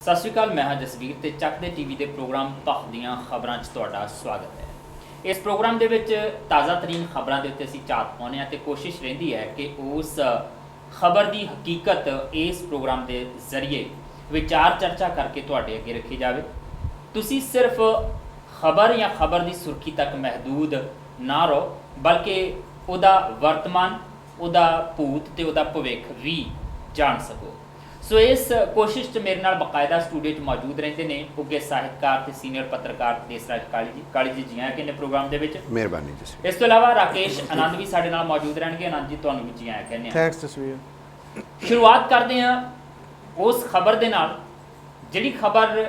ਸਤਿ ਸ਼੍ਰੀ ਅਕਾਲ। ਮੈਂ ਹਾਂ ਜਸਵੀਰ ਤੇ ਚੱਕ ਦੇ ਟੀਵੀ ਦੇ ਪ੍ਰੋਗਰਾਮ ਤਖ਼ਤ ਦੀਆਂ ਖਬਰਾਂ 'ਚ ਤੁਹਾਡਾ ਸਵਾਗਤ ਹੈ। ਇਸ ਪ੍ਰੋਗਰਾਮ ਦੇ ਵਿੱਚ ਤਾਜ਼ਾ ਤਰੀਨ ਖਬਰਾਂ ਦੇ ਉੱਤੇ ਅਸੀਂ ਝਾਤ ਪਾਉਂਦੇ ਹਾਂ ਤੇ ਕੋਸ਼ਿਸ਼ ਰਹਿੰਦੀ ਹੈ ਕਿ ਉਸ ਖਬਰ ਦੀ ਹਕੀਕਤ ਇਸ ਪ੍ਰੋਗਰਾਮ ਦੇ ਜ਼ਰੀਏ ਵਿਚਾਰ ਚਰਚਾ ਕਰਕੇ ਤੁਹਾਡੇ ਅੱਗੇ ਰੱਖੀ ਜਾਵੇ। ਤੁਸੀਂ ਸਿਰਫ ਖਬਰ ਜਾਂ ਖਬਰ ਦੀ ਸੁਰਖੀ ਤੱਕ ਮਹਿਦੂਦ ਨਾ ਰਹੋ, ਬਲਕਿ ਉਹਦਾ ਵਰਤਮਾਨ, ਉਹਦਾ ਭੂਤ ਤੇ ਉਹਦਾ ਭਵਿੱਖ ਵੀ ਜਾਣ ਸਕੋ। ਸੋ ਇਸ ਕੋਸ਼ਿਸ਼ 'ਚ ਮੇਰੇ ਨਾਲ ਬਕਾਇਦਾ ਸਟੂਡੀਓ 'ਚ ਮੌਜੂਦ ਰਹਿੰਦੇ ਨੇ ਉੱਗੇ ਸਾਹਿਤਕਾਰ ਤੇ ਸੀਨੀਅਰ ਪੱਤਰਕਾਰ ਦੇਸਰਾਜ ਕਾਲੀ ਜੀ ਆਇਆਂ ਕਿ ਪ੍ਰੋਗਰਾਮ ਦੇ ਵਿੱਚ। ਮਿਹਰਬਾਨੀ ਜੀ। ਇਸ ਤੋਂ ਇਲਾਵਾ ਰਾਕੇਸ਼ ਆਨੰਦ ਵੀ ਸਾਡੇ ਨਾਲ ਮੌਜੂਦ ਰਹਿਣਗੇ। ਆਨੰਦ ਜੀ, ਤੁਹਾਨੂੰ ਵੀ ਜੀ ਆਇਆਂ ਕਹਿੰਦੇ ਹਾਂ। ਥੈਂਕਸ ਤਸਵੀਰ। ਸ਼ੁਰੂਆਤ ਕਰਦੇ ਹਾਂ ਉਸ ਖਬਰ ਦੇ ਨਾਲ ਜਿਹੜੀ ਖਬਰ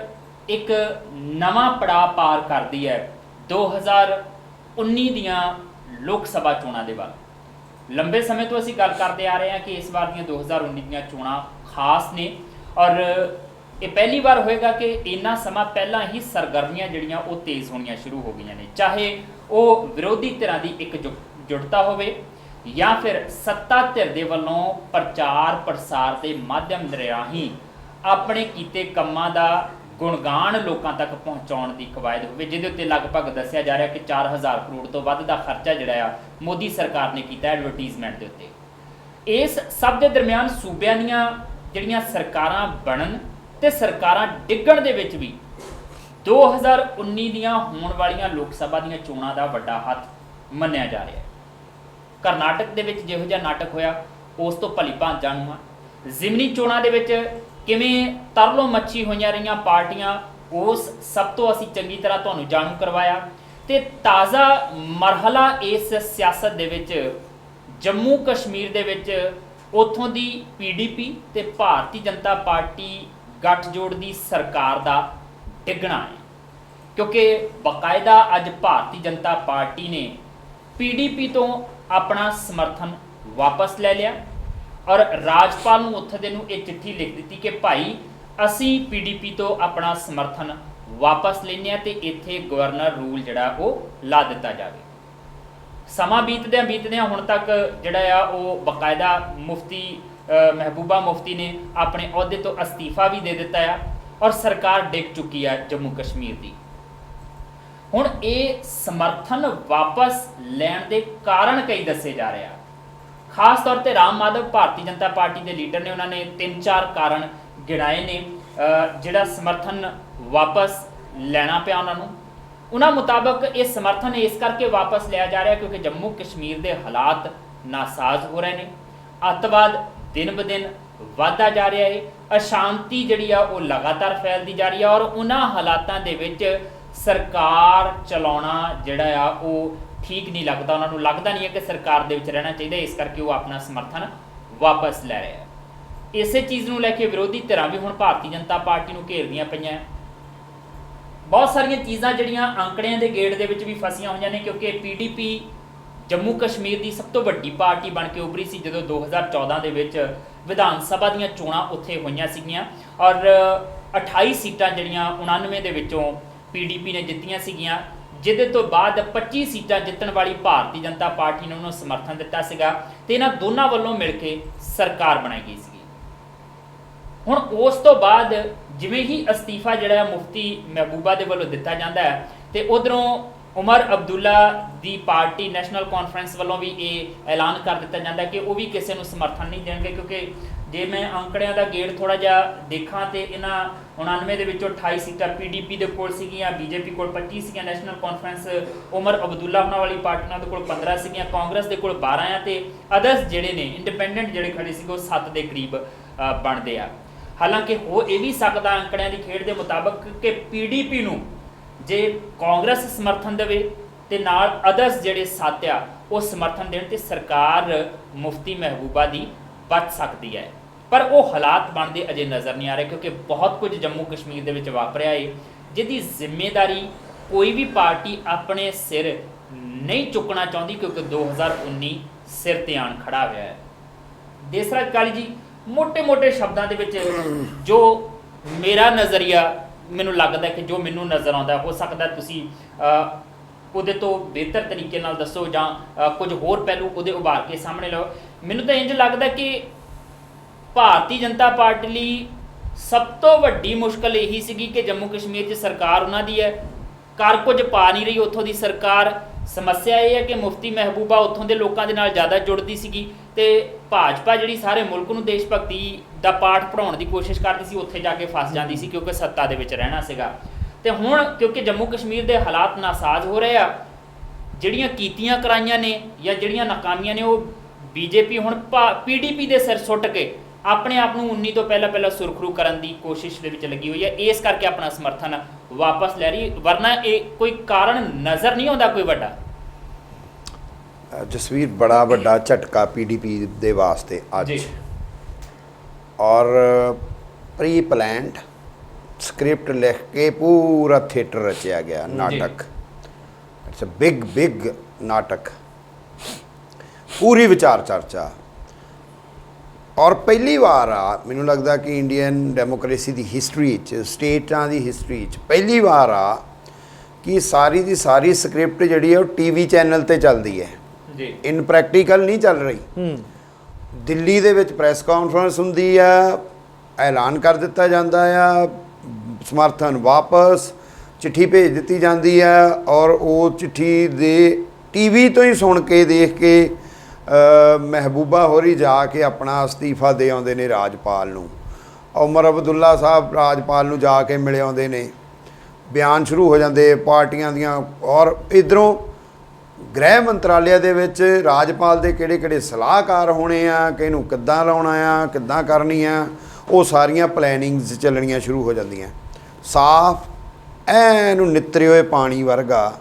ਇੱਕ ਨਵਾਂ ਪੜਾਅ ਪਾਰ ਕਰਦੀ ਹੈ 2019 ਦੀਆਂ ਲੋਕ ਸਭਾ ਚੋਣਾਂ ਦੇ ਵੱਲ। ਲੰਬੇ ਸਮੇਂ ਤੋਂ ਅਸੀਂ ਗੱਲ ਕਰਦੇ ਆ ਰਹੇ ਹਾਂ ਕਿ ਇਸ ਵਾਰ ਦੀਆਂ 2019 ਦੀਆਂ ਚੋਣਾਂ ਖਾਸ ਨੇ ਔਰ ਇਹ ਪਹਿਲੀ ਵਾਰ ਹੋਏਗਾ ਕਿ ਇੰਨਾ ਸਮਾਂ ਪਹਿਲਾਂ ਹੀ ਸਰਗਰਮੀਆਂ ਜਿਹੜੀਆਂ ਉਹ ਤੇਜ਼ ਹੋਣੀਆਂ ਸ਼ੁਰੂ ਹੋ ਗਈਆਂ ਨੇ, ਚਾਹੇ ਉਹ ਵਿਰੋਧੀ ਧਿਰਾਂ ਦੀ ਇੱਕ ਜੁਟਤਾ ਹੋਵੇ ਜਾਂ ਫਿਰ ਸੱਤਾ ਧਿਰ ਦੇ ਵੱਲੋਂ ਪ੍ਰਚਾਰ ਪ੍ਰਸਾਰ ਦੇ ਮਾਧਿਅਮ ਰਾਹੀਂ ਆਪਣੇ ਕੀਤੇ ਕੰਮਾਂ ਦਾ ਗੁਣਗਾਨ ਲੋਕਾਂ ਤੱਕ ਪਹੁੰਚਾਉਣ ਦੀ ਕਵਾਇਦ ਹੋਵੇ, ਜਿਹਦੇ ਉੱਤੇ ਲਗਭਗ ਦੱਸਿਆ ਜਾ ਰਿਹਾ ਕਿ 4000 ਕਰੋੜ ਤੋਂ ਵੱਧ ਦਾ ਖਰਚਾ ਜਿਹੜਾ ਆ ਮੋਦੀ ਸਰਕਾਰ ਨੇ ਕੀਤਾ ਐਡਵਰਟੀਜ਼ਮੈਂਟ ਦੇ ਉੱਤੇ। ਇਸ ਸਭ ਦੇ ਦਰਮਿਆਨ ਸੂਬਿਆਂ ਦੀਆਂ ਜਿਹੜੀਆਂ ਸਰਕਾਰਾਂ ਬਣਨ ਤੇ ਸਰਕਾਰਾਂ ਡਿੱਗਣ ਦੇ ਵਿੱਚ ਵੀ 2019 ਦੀਆਂ ਹੋਣ ਵਾਲੀਆਂ ਲੋਕ ਸਭਾ ਦੀਆਂ ਚੋਣਾਂ ਦਾ ਵੱਡਾ ਹੱਥ ਮੰਨਿਆ ਜਾ ਰਿਹਾ ਹੈ। ਕਰਨਾਟਕ ਦੇ ਵਿੱਚ ਜਿਹੋ ਜਿਹਾ ਨਾਟਕ ਹੋਇਆ ਉਸ ਤੋਂ ਭਲੀ ਭਾਂਤ ਜਾਣੂ ਆ। ਜ਼ਿਮਨੀ ਚੋਣਾਂ ਦੇ ਵਿੱਚ ਕਿਵੇਂ ਤਰਲੋ ਮੱਛੀ ਹੋਈਆਂ ਰਹੀਆਂ ਪਾਰਟੀਆਂ, ਉਸ ਸਭ ਤੋਂ ਅਸੀਂ ਚੰਗੀ ਤਰ੍ਹਾਂ ਤੁਹਾਨੂੰ ਜਾਣੂ ਕਰਵਾਇਆ। ਤੇ ਤਾਜ਼ਾ ਮਰਹਲਾ ਇਸ ਸਿਆਸਤ ਦੇ ਵਿੱਚ ਜੰਮੂ ਕਸ਼ਮੀਰ ਦੇ ਵਿੱਚ ਉੱਥੋਂ ਦੀ PDP ਤੇ ਭਾਰਤੀ ਜਨਤਾ ਪਾਰਟੀ ਗੱਠਜੋੜ ਦੀ ਸਰਕਾਰ ਦਾ ਡਿੱਗਣਾ ਹੈ, ਕਿਉਂਕਿ ਬਕਾਇਦਾ ਅੱਜ ਭਾਰਤੀ ਜਨਤਾ ਪਾਰਟੀ ਨੇ PDP ਤੋਂ ਆਪਣਾ ਸਮਰਥਨ ਵਾਪਸ ਲੈ ਲਿਆ ਔਰ ਰਾਜਪਾਲ ਨੂੰ ਉੱਥੇ ਦੇ ਨੂੰ ਇਹ ਚਿੱਠੀ ਲਿਖ ਦਿੱਤੀ ਕਿ ਭਾਈ ਅਸੀਂ PDP ਤੋਂ ਆਪਣਾ ਸਮਰਥਨ ਵਾਪਸ ਲੈਂਦੇ ਹਾਂ ਤੇ ਇੱਥੇ ਗਵਰਨਰ ਰੂਲ ਜਿਹੜਾ ਉਹ ਲਾ ਦਿੱਤਾ ਜਾਵੇ। ਸਮਾਂ ਬੀਤਦਿਆਂ ਹੁਣ ਤੱਕ ਜਿਹੜਾ ਆ ਉਹ ਬਕਾਇਦਾ ਮੁਫਤੀ ਮਹਿਬੂਬਾ ਮੁਫਤੀ ਨੇ ਆਪਣੇ ਅਹੁਦੇ ਤੋਂ ਅਸਤੀਫਾ ਵੀ ਦੇ ਦਿੱਤਾ ਆ ਔਰ ਸਰਕਾਰ ਡਿੱਗ ਚੁੱਕੀ ਆ ਜੰਮੂ ਕਸ਼ਮੀਰ ਦੀ। ਹੁਣ ਇਹ ਸਮਰਥਨ ਵਾਪਸ ਲੈਣ ਦੇ ਕਾਰਨ ਕਈ ਦੱਸੇ ਜਾ ਰਹੇ ਆ। ਖਾਸ ਤੌਰ ਤੇ ਰਾਮ ਮਾਧਵ ਭਾਰਤੀ ਜਨਤਾ ਪਾਰਟੀ ਦੇ ਲੀਡਰ ਨੇ, ਉਹਨਾਂ ਨੇ 3-4 ਕਾਰਨ ਗਿਣਾਏ ਨੇ ਜਿਹੜਾ ਸਮਰਥਨ ਵਾਪਸ ਲੈਣਾ ਪਿਆ ਉਹਨਾਂ ਨੂੰ। ਉਹਨਾਂ ਮੁਤਾਬਕ ਇਹ ਸਮਰਥਨ ਇਸ ਕਰਕੇ ਵਾਪਸ ਲਿਆ ਜਾ ਰਿਹਾ ਕਿਉਂਕਿ ਜੰਮੂ ਕਸ਼ਮੀਰ ਦੇ ਹਾਲਾਤ ਨਾਸਾਜ਼ ਹੋ ਰਹੇ ਨੇ, ਅੱਤਵਾਦ ਦਿਨ ਬ ਦਿਨ ਵਧਦਾ ਜਾ ਰਿਹਾ ਹੈ, ਅਸ਼ਾਂਤੀ ਜਿਹੜੀ ਆ ਉਹ ਲਗਾਤਾਰ ਫੈਲਦੀ ਜਾ ਰਹੀ ਹੈ ਔਰ ਉਹਨਾਂ ਹਾਲਾਤਾਂ ਦੇ ਵਿੱਚ ਸਰਕਾਰ ਚਲਾਉਣਾ ਜਿਹੜਾ ਆ ਉਹ ਠੀਕ ਨਹੀਂ ਲੱਗਦਾ। ਉਹਨਾਂ ਨੂੰ ਲੱਗਦਾ ਨਹੀਂ ਹੈ ਕਿ ਸਰਕਾਰ ਦੇ ਵਿੱਚ ਰਹਿਣਾ ਚਾਹੀਦਾ, ਇਸ ਕਰਕੇ ਉਹ ਆਪਣਾ ਸਮਰਥਨ ਵਾਪਸ ਲੈ ਰਿਹਾ ਹੈ। ਇਸੇ ਚੀਜ਼ ਨੂੰ ਲੈ ਕੇ ਵਿਰੋਧੀ ਧਿਰਾਂ ਵੀ ਹੁਣ ਭਾਰਤੀ ਜਨਤਾ ਪਾਰਟੀ ਨੂੰ ਘੇਰਦੀਆਂ ਪਈਆਂ। ਬਹੁਤ ਸਾਰੀਆਂ ਚੀਜ਼ਾਂ ਜਿਹੜੀਆਂ ਅੰਕੜਿਆਂ ਦੇ ਗੇੜ ਦੇ ਵਿੱਚ ਵੀ ਫਸੀਆਂ ਹੋਈਆਂ ਨੇ, ਕਿਉਂਕਿ PDP ਜੰਮੂ ਕਸ਼ਮੀਰ ਦੀ ਸਭ ਤੋਂ ਵੱਡੀ ਪਾਰਟੀ ਬਣ ਕੇ ਉੱਭਰੀ ਸੀ ਜਦੋਂ 2014 ਦੇ ਵਿੱਚ ਵਿਧਾਨ ਸਭਾ ਦੀਆਂ ਚੋਣਾਂ ਉੱਥੇ ਹੋਈਆਂ ਸੀਗੀਆਂ ਔਰ 28 ਸੀਟਾਂ ਜਿਹੜੀਆਂ 99 ਦੇ ਵਿੱਚੋਂ PDP ਨੇ ਜਿੱਤੀਆਂ ਸੀਗੀਆਂ, ਜਿਹਦੇ ਤੋਂ ਬਾਅਦ 25 ਸੀਟਾਂ ਜਿੱਤਣ ਵਾਲੀ ਭਾਰਤੀ ਜਨਤਾ ਪਾਰਟੀ ਨੇ ਉਹਨੂੰ ਸਮਰਥਨ ਦਿੱਤਾ ਸੀਗਾ ਤੇ ਇਹਨਾਂ ਦੋਨਾਂ ਵੱਲੋਂ ਮਿਲ ਕੇ ਸਰਕਾਰ ਬਣਾਈ ਗਈ ਸੀਗੀ। ਹੁਣ ਉਸ ਤੋਂ ਬਾਅਦ ਜਿਵੇਂ ਹੀ ਅਸਤੀਫਾ ਜਿਹੜਾ ਮੁਫਤੀ ਮਹਿਬੂਬਾ ਦੇ ਵੱਲੋਂ ਦਿੱਤਾ ਜਾਂਦਾ ਹੈ ਤੇ ਉਧਰੋਂ ਉਮਰ ਅਬਦੁੱਲਾ ਦੀ ਪਾਰਟੀ ਨੈਸ਼ਨਲ ਕਾਨਫਰੰਸ ਵੱਲੋਂ ਵੀ ਇਹ ਐਲਾਨ ਕਰ ਦਿੱਤਾ ਜਾਂਦਾ ਕਿ ਉਹ ਵੀ ਕਿਸੇ ਨੂੰ ਸਮਰਥਨ ਨਹੀਂ ਦੇਣਗੇ, ਕਿਉਂਕਿ ਜੇ ਮੈਂ ਅੰਕੜਿਆਂ ਦਾ ਗੇੜ ਥੋੜਾ ਜਿਹਾ ਦੇਖਾਂ ਤੇ ਇਹਨਾਂ 99 ਦੇ ਵਿੱਚੋਂ 28 ਸੀਟਾਂ PDP ਦੇ ਕੋਲ ਸੀਗੀਆਂ, BJP ਕੋਲ 25 ਸੀਗੀਆਂ, ਨੈਸ਼ਨਲ ਕਾਨਫਰੰਸ ਉਮਰ ਅਬਦੁੱਲਾ ਉਹਨਾਂ ਵਾਲੀ ਪਾਰਟੀ ਨਾਲ ਦੇ ਕੋਲ 15 ਸੀਗੀਆਂ, ਕਾਂਗਰਸ ਦੇ ਕੋਲ 12 ਆ ਤੇ ਅਦਰਸ ਜਿਹੜੇ ਨੇ ਇੰਡੀਪੈਂਡੈਂਟ ਜਿਹੜੇ ਖੜੇ ਸੀਗੇ ਉਹ 7 ਦੇ ਕਰੀਬ ਬਣਦੇ ਆ। ਹਾਲਾਂਕਿ ਹੋ ਇਹ ਵੀ ਸਕਦਾ ਅੰਕੜਿਆਂ ਦੀ ਖੇਡ ਦੇ ਮੁਤਾਬਕ ਕਿ PDP ਨੂੰ ਜੇ ਕਾਂਗਰਸ ਸਮਰਥਨ ਦੇਵੇ ਤੇ ਨਾਲ ਅਦਰਸ ਜਿਹੜੇ 7 ਆ ਉਹ ਸਮਰਥਨ ਦੇਣ ਤੇ ਸਰਕਾਰ ਮੁਫਤੀ ਮਹਿਬੂਬਾ ਦੀ ਬਚ ਸਕਦੀ ਹੈ, ਪਰ ਉਹ ਹਾਲਾਤ ਬਣਦੇ ਅਜੇ ਨਜ਼ਰ ਨਹੀਂ ਆ ਰਹੇ ਕਿਉਂਕਿ ਬਹੁਤ ਕੁਝ ਜੰਮੂ ਕਸ਼ਮੀਰ ਦੇ ਵਿੱਚ ਵਾਪਰਿਆ ਹੈ ਜਿਹਦੀ ਜ਼ਿੰਮੇਵਾਰੀ ਕੋਈ ਵੀ ਪਾਰਟੀ ਆਪਣੇ ਸਿਰ ਨਹੀਂ ਚੁੱਕਣਾ ਚਾਹੁੰਦੀ ਕਿਉਂਕਿ 2019 ਸਿਰ ਤੇ ਆਣ ਖੜਾ ਹੋਇਆ ਹੈ। ਦੇਸਰਾਜ ਕਾਲੀ ਜੀ, ਮੋٹے ਸ਼ਬਦਾਂ ਦੇ ਵਿੱਚ ਜੋ ਮੇਰਾ ਨਜ਼ਰੀਆ ਮੈਨੂੰ ਲੱਗਦਾ ਕਿ ਜੋ ਮੈਨੂੰ ਨਜ਼ਰ ਆਉਂਦਾ, ਹੋ ਸਕਦਾ ਤੁਸੀਂ ਉਹਦੇ ਤੋਂ ਬਿਹਤਰ ਤਰੀਕੇ ਨਾਲ ਦੱਸੋ ਜਾਂ ਕੁਝ ਹੋਰ ਪਹਿਲੂ ਉਹਦੇ ਉਭਾਰ ਕੇ ਸਾਹਮਣੇ ਲਿਆਓ। ਮੈਨੂੰ ਤਾਂ ਇੰਜ ਲੱਗਦਾ ਕਿ ਭਾਰਤੀ ਜਨਤਾ ਪਾਰਟੀ ਲਈ ਸਭ ਤੋਂ ਵੱਡੀ ਮੁਸ਼ਕਲ ਇਹੀ ਸੀਗੀ ਕਿ ਜੰਮੂ ਕਸ਼ਮੀਰ 'ਚ ਸਰਕਾਰ ਉਹਨਾਂ ਦੀ ਹੈ, ਕਰ ਕੁਝ ਪਾ ਨਹੀਂ ਰਹੀ ਉੱਥੋਂ ਦੀ ਸਰਕਾਰ। ਸਮੱਸਿਆ ਇਹ ਹੈ ਕਿ ਮੁਫਤੀ ਮਹਿਬੂਬਾ ਉੱਥੋਂ ਦੇ ਲੋਕਾਂ ਦੇ ਨਾਲ ਜ਼ਿਆਦਾ ਜੁੜਦੀ ਸੀਗੀ ਤੇ ਭਾਜਪਾ ਜਿਹੜੀ ਸਾਰੇ ਮੁਲਕ ਨੂੰ ਦੇਸ਼ ਭਗਤੀ ਦਾ ਪਾਠ ਪੜ੍ਹਾਉਣ ਦੀ ਕੋਸ਼ਿਸ਼ ਕਰਦੀ ਸੀ, ਉੱਥੇ ਜਾ ਕੇ ਫਸ ਜਾਂਦੀ ਸੀ ਕਿਉਂਕਿ ਸੱਤਾ ਦੇ ਵਿੱਚ ਰਹਿਣਾ ਸੀਗਾ। ਤੇ ਹੁਣ ਕਿਉਂਕਿ ਜੰਮੂ ਕਸ਼ਮੀਰ ਦੇ ਹਾਲਾਤ ਨਾਸਾਜ਼ ਹੋ ਰਹੇ ਆ, ਜਿਹੜੀਆਂ ਕੀਤੀਆਂ ਕਰਾਈਆਂ ਨੇ ਜਾਂ ਜਿਹੜੀਆਂ ਨਾਕਾਮੀਆਂ ਨੇ ਉਹ ਬੀਜੇਪੀ ਹੁਣ ਪੀਡੀਪੀ ਦੇ ਸਿਰ ਸੁੱਟ ਕੇ ਆਪਣੇ ਆਪ ਨੂੰ 19 ਤੋਂ ਪਹਿਲਾਂ ਸੁਰਖਰੂ ਕਰਨ ਦੀ ਕੋਸ਼ਿਸ਼ ਦੇ ਵਿੱਚ ਲੱਗੀ ਹੋਈ ਹੈ। ਇਸ ਕਰਕੇ ਆਪਣਾ ਸਮਰਥਨ ਵਾਪਸ ਲੈ ਰਹੀ, ਵਰਨਾ ਇਹ ਕੋਈ ਕਾਰਨ ਨਜ਼ਰ ਨਹੀਂ ਆਉਂਦਾ ਕੋਈ ਵੱਡਾ। ਜਸਵੀਰ, ਬੜਾ ਵੱਡਾ ਝਟਕਾ ਪੀਡੀਪੀ ਦੇ ਵਾਸਤੇ ਅੱਜ, ਔਰ ਪ੍ਰੀ ਪਲਾਨਡ ਸਕ੍ਰਿਪਟ ਲਿਖ ਕੇ ਪੂਰਾ ਥੀਏਟਰ ਰਚਿਆ ਗਿਆ ਨਾਟਕ। ਇਟਸ ਅ ਬਿਗ ਨਾਟਕ, ਪੂਰੀ ਵਿਚਾਰ ਚਰਚਾ। ਔਰ ਪਹਿਲੀ ਵਾਰ ਆ ਮੈਨੂੰ ਲੱਗਦਾ ਕਿ ਇੰਡੀਅਨ ਡੈਮੋਕ੍ਰੇਸੀ ਦੀ ਹਿਸਟਰੀ 'ਚ, ਸਟੇਟਾਂ ਦੀ ਹਿਸਟਰੀ 'ਚ ਪਹਿਲੀ ਵਾਰ ਆ ਕਿ ਸਾਰੀ ਦੀ ਸਾਰੀ ਸਕ੍ਰਿਪਟ ਜਿਹੜੀ ਹੈ ਉਹ ਟੀਵੀ ਚੈਨਲ ਤੇ ਚੱਲਦੀ ਹੈ ਜੀ, ਇਨ ਪ੍ਰੈਕਟੀਕਲ ਨਹੀਂ ਚੱਲ ਰਹੀ। ਦਿੱਲੀ ਦੇ ਵਿੱਚ ਪ੍ਰੈਸ ਕਾਨਫਰੰਸ ਹੁੰਦੀ ਆ, ਐਲਾਨ ਕਰ ਦਿੱਤਾ ਜਾਂਦਾ ਆ, ਸਮਰਥਨ ਵਾਪਸ, ਚਿੱਠੀ ਭੇਜ ਦਿੱਤੀ ਜਾਂਦੀ ਹੈ, ਔਰ ਉਹ ਚਿੱਠੀ ਦੇ ਟੀਵੀ ਤੋਂ ਹੀ ਸੁਣ ਕੇ ਦੇਖ ਕੇ ਮਹਿਬੂਬਾ ਹੋਰੀ ਜਾ ਕੇ ਆਪਣਾ ਅਸਤੀਫਾ ਦੇ ਆਉਂਦੇ ਨੇ ਰਾਜਪਾਲ ਨੂੰ। ਉਮਰ ਅਬਦੁੱਲਾ ਸਾਹਿਬ ਰਾਜਪਾਲ ਨੂੰ ਜਾ ਕੇ ਮਿਲ ਆਉਂਦੇ ਨੇ, ਬਿਆਨ ਸ਼ੁਰੂ ਹੋ ਜਾਂਦੇ ਪਾਰਟੀਆਂ ਦੀਆਂ। ਔਰ ਇੱਧਰੋਂ ਗ੍ਰਹਿ ਮੰਤਰਾਲਿਆ ਦੇ ਵਿੱਚ ਰਾਜਪਾਲ ਦੇ ਕਿਹੜੇ ਸਲਾਹਕਾਰ ਹੋਣੇ ਆ, ਕਿ ਇਹਨੂੰ ਕਿੱਦਾਂ ਲਾਉਣਾ ਆ, ਕਿੱਦਾਂ ਕਰਨੀ ਆ, ਉਹ ਸਾਰੀਆਂ ਪਲੈਨਿੰਗਸ ਚੱਲਣੀਆਂ ਸ਼ੁਰੂ ਹੋ ਜਾਂਦੀਆਂ। ਸਾਫ਼ ਐਨੂੰ ਨਿੱਤਰੇ ਹੋਏ ਪਾਣੀ ਵਰਗਾ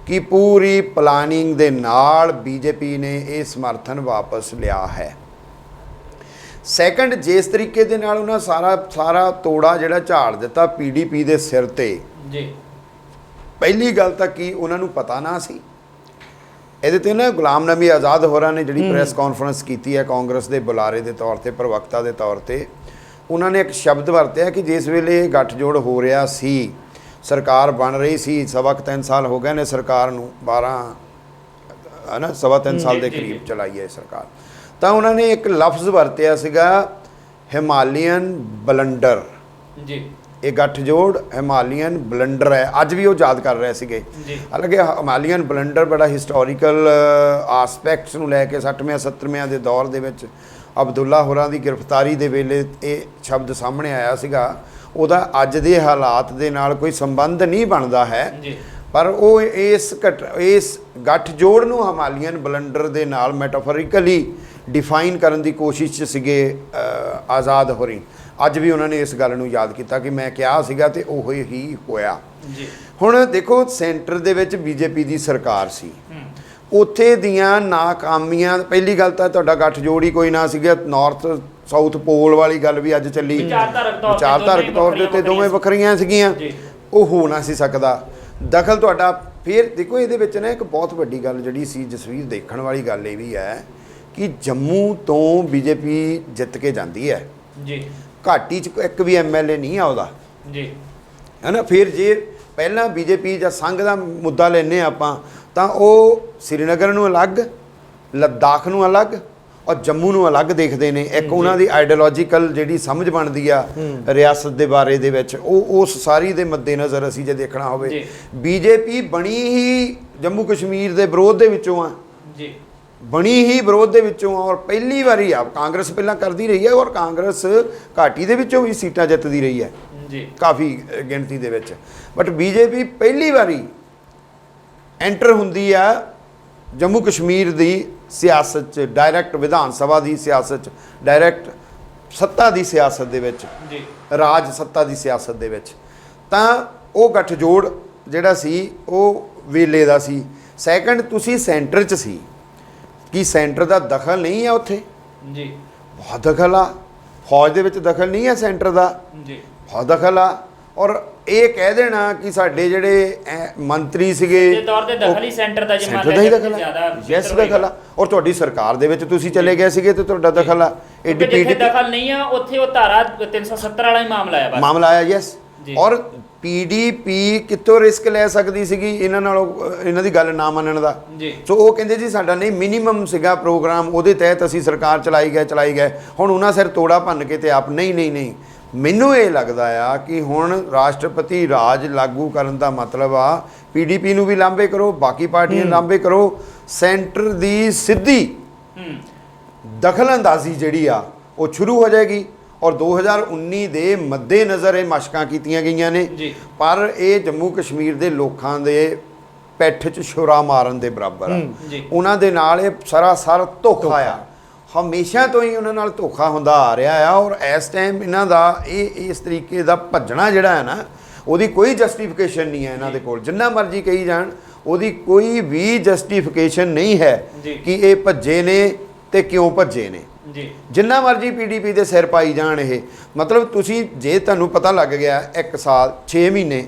ਕਿ ਪੂਰੀ ਪਲਾਨਿੰਗ ਦੇ ਨਾਲ ਬੀਜੇਪੀ ਨੇ ਇਹ ਸਮਰਥਨ ਵਾਪਸ ਲਿਆ ਹੈ। ਸੈਕੰਡ, ਜਿਸ ਤਰੀਕੇ ਦੇ ਨਾਲ ਉਹਨਾਂ ਸਾਰਾ ਤੋੜਾ ਜਿਹੜਾ ਝਾੜ ਦਿੱਤਾ ਪੀਡੀਪੀ ਦੇ ਸਿਰ ਤੇ ਜੀ। ਪਹਿਲੀ ਗੱਲ ਤਾਂ ਕੀ ਉਹਨਾਂ ਨੂੰ ਪਤਾ ਨਾ ਸੀ। ਇਹਦੇ ਤੇ ਨਾ ਗੁਲਾਮ ਨਬੀ ਆਜ਼ਾਦ ਹੋਰਾਂ ਨੇ ਜਿਹੜੀ ਪ੍ਰੈਸ ਕਾਨਫਰੰਸ ਕੀਤੀ ਹੈ ਕਾਂਗਰਸ ਦੇ ਬੁਲਾਰੇ ਦੇ ਤੌਰ ਤੇ, ਪ੍ਰਵਕਤਾ ਦੇ ਤੌਰ ਤੇ, ਉਹਨਾਂ ਨੇ ਇੱਕ ਸ਼ਬਦ ਵਰਤਿਆ ਕਿ ਜਿਸ ਵੇਲੇ ਗੱਠਜੋੜ ਹੋ ਰਿਹਾ ਸੀ, ਸਰਕਾਰ ਬਣ ਰਹੀ ਸੀ, 3.25 ਸਾਲ ਹੋ ਗਏ ਨੇ ਸਰਕਾਰ ਨੂੰ, 3.25 ਸਾਲ ਦੇ ਕਰੀਬ ਚਲਾਈ ਹੈ ਸਰਕਾਰ, ਤਾਂ ਉਹਨਾਂ ਨੇ ਇੱਕ ਲਫ਼ਜ਼ ਵਰਤਿਆ ਸੀਗਾ ਹਿਮਾਲੀਅਨ ਬਲੰਡਰ ਜੀ। ਇਹ ਗੱਠਜੋੜ ਹਿਮਾਲੀਅਨ ਬਲੰਡਰ ਹੈ, ਅੱਜ ਵੀ ਉਹ ਯਾਦ ਕਰ ਰਹੇ ਸੀਗੇ। ਹਾਲਾਂਕਿ ਹਿਮਾਲੀਅਨ ਬਲੰਡਰ ਬੜਾ ਹਿਸਟੋਰੀਕਲ ਆਸਪੈਕਟਸ ਨੂੰ ਲੈ ਕੇ 60ਵੇਂ 70ਵੇਂ ਦੇ ਦੌਰ ਦੇ ਵਿੱਚ ਅਬਦੁੱਲਾ ਹੋਰਾਂ ਦੀ ਗ੍ਰਿਫਤਾਰੀ ਦੇ ਵੇਲੇ ਇਹ ਸ਼ਬਦ ਸਾਹਮਣੇ ਆਇਆ ਸੀਗਾ। ਉਹਦਾ ਅੱਜ ਦੇ ਹਾਲਾਤ ਦੇ ਨਾਲ ਕੋਈ ਸੰਬੰਧ ਨਹੀਂ ਬਣਦਾ ਹੈ, ਪਰ ਉਹ ਇਸ ਗੱਠਜੋੜ ਨੂੰ ਹਿਮਾਲੀਅਨ ਬਲੰਡਰ ਦੇ ਨਾਲ ਮੈਟਾਫੋਰਿਕਲੀ ਡਿਫਾਈਨ ਕਰਨ ਦੀ ਕੋਸ਼ਿਸ਼ 'ਚ ਸੀਗੇ ਆਜ਼ਾਦ ਹੋਰੀ। ਅੱਜ ਵੀ ਉਹਨਾਂ ਨੇ ਇਸ ਗੱਲ ਨੂੰ ਯਾਦ ਕੀਤਾ ਕਿ ਮੈਂ ਕਿਹਾ ਸੀਗਾ ਤੇ ਉਹ ਹੀ ਹੋਇਆ। ਹੁਣ ਦੇਖੋ, ਸੈਂਟਰ ਦੇ ਵਿੱਚ ਬੀਜੇਪੀ ਦੀ ਸਰਕਾਰ ਸੀ, ਉੱਥੇ ਦੀਆਂ ਨਾਕਾਮੀਆਂ, ਪਹਿਲੀ ਗੱਲ ਤਾਂ ਤੁਹਾਡਾ ਗੱਠਜੋੜ ਹੀ ਕੋਈ ਨਾ ਸੀਗਾ। ਨਾਰਥ ਸਾਊਥ ਪੋਲ ਵਾਲੀ ਗੱਲ ਵੀ ਅੱਜ ਚੱਲੀ, ਵਿਚਾਰਧਾਰਕ ਤੌਰ ਦੇ ਉੱਤੇ ਦੋਵੇਂ ਵੱਖਰੀਆਂ ਸੀਗੀਆਂ, ਉਹ ਹੋ ਨਾ ਸੀ ਸਕਦਾ। ਦਖਲ ਤੁਹਾਡਾ ਫਿਰ ਦੇਖੋ, ਇਹਦੇ ਵਿੱਚ ਨਾ ਇੱਕ ਬਹੁਤ ਵੱਡੀ ਗੱਲ ਜਿਹੜੀ ਸੀ ਜਸਵੀਰ, ਦੇਖਣ ਵਾਲੀ ਗੱਲ ਇਹ ਵੀ ਹੈ ਕਿ ਜੰਮੂ ਤੋਂ ਬੀਜੇਪੀ ਜਿੱਤ ਕੇ ਜਾਂਦੀ ਹੈ ਜੀ, ਘਾਟੀ 'ਚ ਇੱਕ ਵੀ ਐਮਐਲਏ ਨਹੀਂ ਆਉਂਦਾ ਜੀ, ਹੈ ਨਾ। ਫਿਰ ਜੇ ਪਹਿਲਾਂ ਬੀਜੇਪੀ ਜਾਂ ਸੰਘ ਦਾ ਮੁੱਦਾ ਲੈਂਦੇ ਆਪਾਂ ਤਾਂ ਉਹ ਸ੍ਰੀਨਗਰ ਨੂੰ ਅਲੱਗ, ਲੱਦਾਖ ਨੂੰ ਅਲੱਗ ਔਰ ਜੰਮੂ ਨੂੰ ਅਲੱਗ ਦੇਖਦੇ ਨੇ। ਇੱਕ ਉਹਨਾਂ ਦੀ ਆਈਡੀਓਲੋਜੀਕਲ ਜਿਹੜੀ ਸਮਝ ਬਣਦੀ ਆ ਰਿਆਸਤ ਦੇ ਬਾਰੇ ਦੇ ਵਿੱਚ, ਉਹ ਉਸ ਸਾਰੀ ਦੇ ਮੱਦੇਨਜ਼ਰ ਅਸੀਂ ਜੇ ਦੇਖਣਾ ਹੋਵੇ, ਬੀਜੇਪੀ ਬਣੀ ਹੀ ਜੰਮੂ ਕਸ਼ਮੀਰ ਦੇ ਵਿਰੋਧ ਦੇ ਵਿੱਚੋਂ ਆ ਜੀ, ਬਣੀ ਹੀ ਵਿਰੋਧ ਦੇ ਵਿੱਚੋਂ। ਔਰ ਪਹਿਲੀ ਵਾਰੀ ਆ, ਕਾਂਗਰਸ ਪਹਿਲਾਂ ਕਰਦੀ ਰਹੀ ਹੈ ਔਰ ਕਾਂਗਰਸ ਘਾਟੀ ਦੇ ਵਿੱਚੋਂ ਵੀ ਸੀਟਾਂ ਜਿੱਤਦੀ ਰਹੀ ਹੈ ਜੀ, ਕਾਫੀ ਗਿਣਤੀ ਦੇ ਵਿੱਚ, ਬਟ ਬੀਜੇਪੀ ਪਹਿਲੀ ਵਾਰੀ ਐਂਟਰ ਹੁੰਦੀ ਆ ਜੰਮੂ ਕਸ਼ਮੀਰ ਦੀ ਸਿਆਸਤ 'ਚ, ਡਾਇਰੈਕਟ ਵਿਧਾਨ ਸਭਾ ਦੀ ਸਿਆਸਤ 'ਚ, ਡਾਇਰੈਕਟ ਸੱਤਾ ਦੀ ਸਿਆਸਤ ਦੇ ਵਿੱਚ ਜੀ, ਰਾਜ ਸੱਤਾ ਦੀ ਸਿਆਸਤ ਦੇ ਵਿੱਚ। ਤਾਂ ਉਹ ਗੱਠਜੋੜ ਜਿਹੜਾ ਸੀ ਉਹ ਵੇਲੇ ਦਾ ਸੀ। ਸੈਕੰਡ, ਤੁਸੀਂ ਸੈਂਟਰ 'ਚ ਸੀ, ਕੀ ਸੈਂਟਰ ਦਾ ਦਖਲ ਨਹੀਂ ਹੈ ਉੱਥੇ ਜੀ? ਬਹੁਤ ਦਖਲ ਆ। ਫੌਜ ਦੇ ਵਿੱਚ ਦਖਲ ਨਹੀਂ ਹੈ ਸੈਂਟਰ ਦਾ ਜੀ, ਬਹੁਤ ਦਖਲ ਆ। ਔਰ ਇਹ ਕਹਿ ਦੇਣਾ ਕਿ ਸਾਡੇ ਜਿਹੜੇ ਮੰਤਰੀ ਸੀਗੇ ਦੇ ਤੌਰ ਤੇ ਦਖਲ ਹੀ ਸੈਂਟਰ ਦਾ, ਸੈਂਟਰ ਦਾ ਹੀ ਦਖਲ ਹੈ, ਯੈਸ ਦਖਲ ਆ। ਔਰ ਤੁਹਾਡੀ ਸਰਕਾਰ ਦੇ ਵਿੱਚ ਤੁਸੀਂ ਚਲੇ ਗਏ ਸੀਗੇ ਤੇ ਤੁਹਾਡਾ ਦਖਲ ਆ। ਜਿੱਥੇ ਦਖਲ ਨਹੀਂ ਆ ਉੱਥੇ ਉਹ ਧਾਰਾ 370 ਵਾਲਾ ਹੀ ਮਾਮਲਾ ਆਇਆ ਯੈਸ। ਔਰ ਪੀਡੀਪੀ ਕਿੱਥੋਂ ਰਿਸਕ ਲੈ ਸਕਦੀ ਸੀਗੀ ਇਹਨਾਂ ਨਾਲੋਂ, ਇਹਨਾਂ ਦੀ ਗੱਲ ਨਾ ਮੰਨਣ ਦਾ। ਸੋ ਉਹ ਕਹਿੰਦੇ ਜੀ ਸਾਡਾ ਨਹੀਂ, ਮਿਨੀਮਮ ਸੀਗਾ ਪ੍ਰੋਗਰਾਮ, ਉਹਦੇ ਤਹਿਤ ਅਸੀਂ ਸਰਕਾਰ ਚਲਾਈ ਗਏ। ਹੁਣ ਉਹਨਾਂ ਸਿਰ ਤੋੜਾ ਭੰਨ ਕੇ ਤੇ ਆਪ ਨਹੀਂ ਮੈਨੂੰ ਇਹ ਲੱਗਦਾ ਆ ਕਿ ਹੁਣ ਰਾਸ਼ਟਰਪਤੀ ਰਾਜ ਲਾਗੂ ਕਰਨ ਦਾ ਮਤਲਬ ਆ ਪੀਡੀਪੀ ਨੂੰ ਵੀ ਲਾਂਭੇ ਕਰੋ, ਬਾਕੀ ਪਾਰਟੀਆਂ ਲਾਂਭੇ ਕਰੋ, ਸੈਂਟਰ ਦੀ ਸਿੱਧੀ ਦਖਲਅੰਦਾਜ਼ੀ ਜਿਹੜੀ ਆ ਉਹ ਸ਼ੁਰੂ ਹੋ ਜਾਏਗੀ। ਔਰ 2019 ਦੇ ਮੱਦੇ ਨਜ਼ਰ ਇਹ ਮਸ਼ਕਾਂ ਕੀਤੀਆਂ ਗਈਆਂ ਨੇ, ਪਰ ਇਹ ਜੰਮੂ ਕਸ਼ਮੀਰ ਦੇ ਲੋਕਾਂ ਦੇ ਪਿੱਠ 'ਚ ਛੁਰਾ ਮਾਰਨ ਦੇ ਬਰਾਬਰ ਆ। ਉਹਨਾਂ ਦੇ ਨਾਲ ਇਹ ਸਰਾਸਰ ਧੋਖਾ ਆ, ਹਮੇਸ਼ਾ ਤੋਂ ਹੀ ਉਹਨਾਂ ਨਾਲ ਧੋਖਾ ਹੁੰਦਾ ਆ ਰਿਹਾ ਆ। ਔਰ ਇਸ ਟਾਈਮ ਇਹਨਾਂ ਦਾ ਇਸ ਤਰੀਕੇ ਦਾ ਭੱਜਣਾ ਜਿਹੜਾ ਹੈ ਨਾ, ਉਹਦੀ ਕੋਈ ਜਸਟੀਫਿਕੇਸ਼ਨ ਨਹੀਂ ਹੈ ਇਹਨਾਂ ਦੇ ਕੋਲ। ਜਿੰਨਾ ਮਰਜ਼ੀ ਕਹੀ ਜਾਣ, ਉਹਦੀ ਕੋਈ ਵੀ ਜਸਟੀਫਿਕੇਸ਼ਨ ਨਹੀਂ ਹੈ ਕਿ ਇਹ ਭੱਜੇ ਨੇ ਤੇ ਕਿਉਂ ਭੱਜੇ ਨੇ। ਜਿੰਨਾ ਮਰਜ਼ੀ ਪੀਡੀਪੀ ਦੇ ਸਿਰ ਪਾਈ ਜਾਣ ਇਹ, ਮਤਲਬ ਤੁਸੀਂ ਜੇ ਤੁਹਾਨੂੰ ਪਤਾ ਲੱਗ ਗਿਆ 1 ਸਾਲ 6 ਮਹੀਨੇ,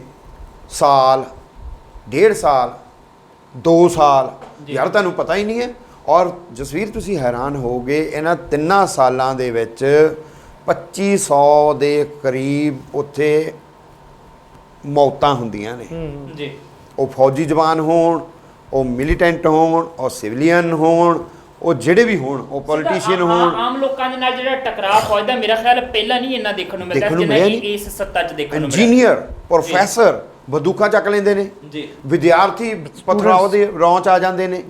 ਸਾਲ, 1.5 ਸਾਲ, 2 ਸਾਲ, ਯਾਰ ਤੁਹਾਨੂੰ ਪਤਾ ਹੀ ਨਹੀਂ ਹੈ। ਔਰ ਜਸਵੀਰ ਤੁਸੀਂ ਹੈਰਾਨ ਹੋਗੇ, ਇਹਨਾਂ 3 ਸਾਲਾਂ ਦੇ ਵਿੱਚ 2500 ਦੇ ਕਰੀਬ ਉੱਥੇ ਮੌਤਾਂ ਹੁੰਦੀਆਂ ਨੇ ਜੀ। ਉਹ ਫੌਜੀ ਜਵਾਨ ਹੋਣ, ਉਹ ਮਿਲੀਟੈਂਟ ਹੋਣ, ਉਹ ਸਿਵਲੀਅਨ ਹੋਣ, ਉਹ ਜਿਹੜੇ ਵੀ ਹੋਣ, ਉਹ ਪੋਲੀਟੀਸ਼ੀਅਨ ਹੋਣ। ਆਮ ਲੋਕਾਂ ਦੇ ਨਾਲ ਜਿਹੜਾ ਟਕਰਾਅ ਫੌਜ ਦਾ, ਮੇਰਾ ਖਿਆਲ ਪਹਿਲਾਂ ਨਹੀਂ ਇੰਨਾ ਦੇਖਣ ਨੂੰ ਮਿਲਦਾ ਜਿੰਨਾ ਇਸ ਸੱਤਾ 'ਚ ਦੇਖਣ ਨੂੰ ਮਿਲਦਾ। ਇੰਜੀਨੀਅਰ, ਪ੍ਰੋਫੈਸਰ ਬੰਦੂਕਾਂ ਚੱਕ ਲੈਂਦੇ ਨੇ ਜੀ, ਵਿਦਿਆਰਥੀ ਪਥਰਾਓ ਦੇ ਰੌਂ 'ਚ ਆ ਜਾਂਦੇ ਨੇ।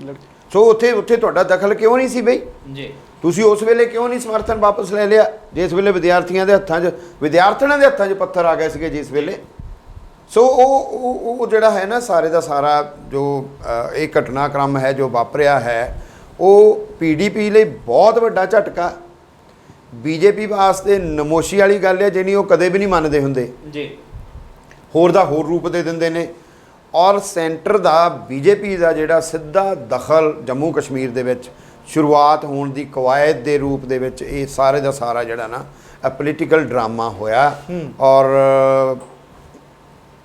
ਸੋ ਉੱਥੇ ਤੁਹਾਡਾ ਦਖਲ ਕਿਉਂ ਨਹੀਂ ਸੀ ਬਈ ਜੀ? ਤੁਸੀਂ ਉਸ ਵੇਲੇ ਕਿਉਂ ਨਹੀਂ ਸਮਰਥਨ ਵਾਪਸ ਲੈ ਲਿਆ ਜਿਸ ਵੇਲੇ ਵਿਦਿਆਰਥੀਆਂ ਦੇ ਹੱਥਾਂ 'ਚ ਪੱਥਰ ਆ ਗਏ ਸੀਗੇ ਜਿਸ ਵੇਲੇ? ਸੋ ਉਹ ਜਿਹੜਾ ਹੈ ਨਾ, ਸਾਰੇ ਦਾ ਸਾਰਾ ਜੋ ਇਹ ਘਟਨਾਕ੍ਰਮ ਹੈ ਜੋ ਵਾਪਰਿਆ ਹੈ, ਉਹ ਪੀਡੀਪੀ ਲਈ ਬਹੁਤ ਵੱਡਾ ਝਟਕਾ। ਬੀਜੇਪੀ ਵਾਸਤੇ ਨਮੋਸ਼ੀ ਵਾਲੀ ਗੱਲ ਹੈ, ਜਿਹਨੀ ਉਹ ਕਦੇ ਵੀ ਨਹੀਂ ਮੰਨਦੇ ਹੁੰਦੇ ਜੀ, ਹੋਰ ਦਾ ਹੋਰ ਰੂਪ ਦੇ ਦਿੰਦੇ ਨੇ। ਔਰ ਸੈਂਟਰ ਦਾ ਬੀਜੇਪੀ ਦਾ ਜਿਹੜਾ ਸਿੱਧਾ ਦਖਲ ਜੰਮੂ ਕਸ਼ਮੀਰ ਦੇ ਵਿੱਚ ਸ਼ੁਰੂਆਤ ਹੋਣ ਦੀ ਕਵਾਇਦ ਦੇ ਰੂਪ ਦੇ ਵਿੱਚ, ਇਹ ਸਾਰੇ ਦਾ ਸਾਰਾ ਜਿਹੜਾ ਨਾ ਪੋਲੀਟੀਕਲ ਡਰਾਮਾ ਹੋਇਆ। ਔਰ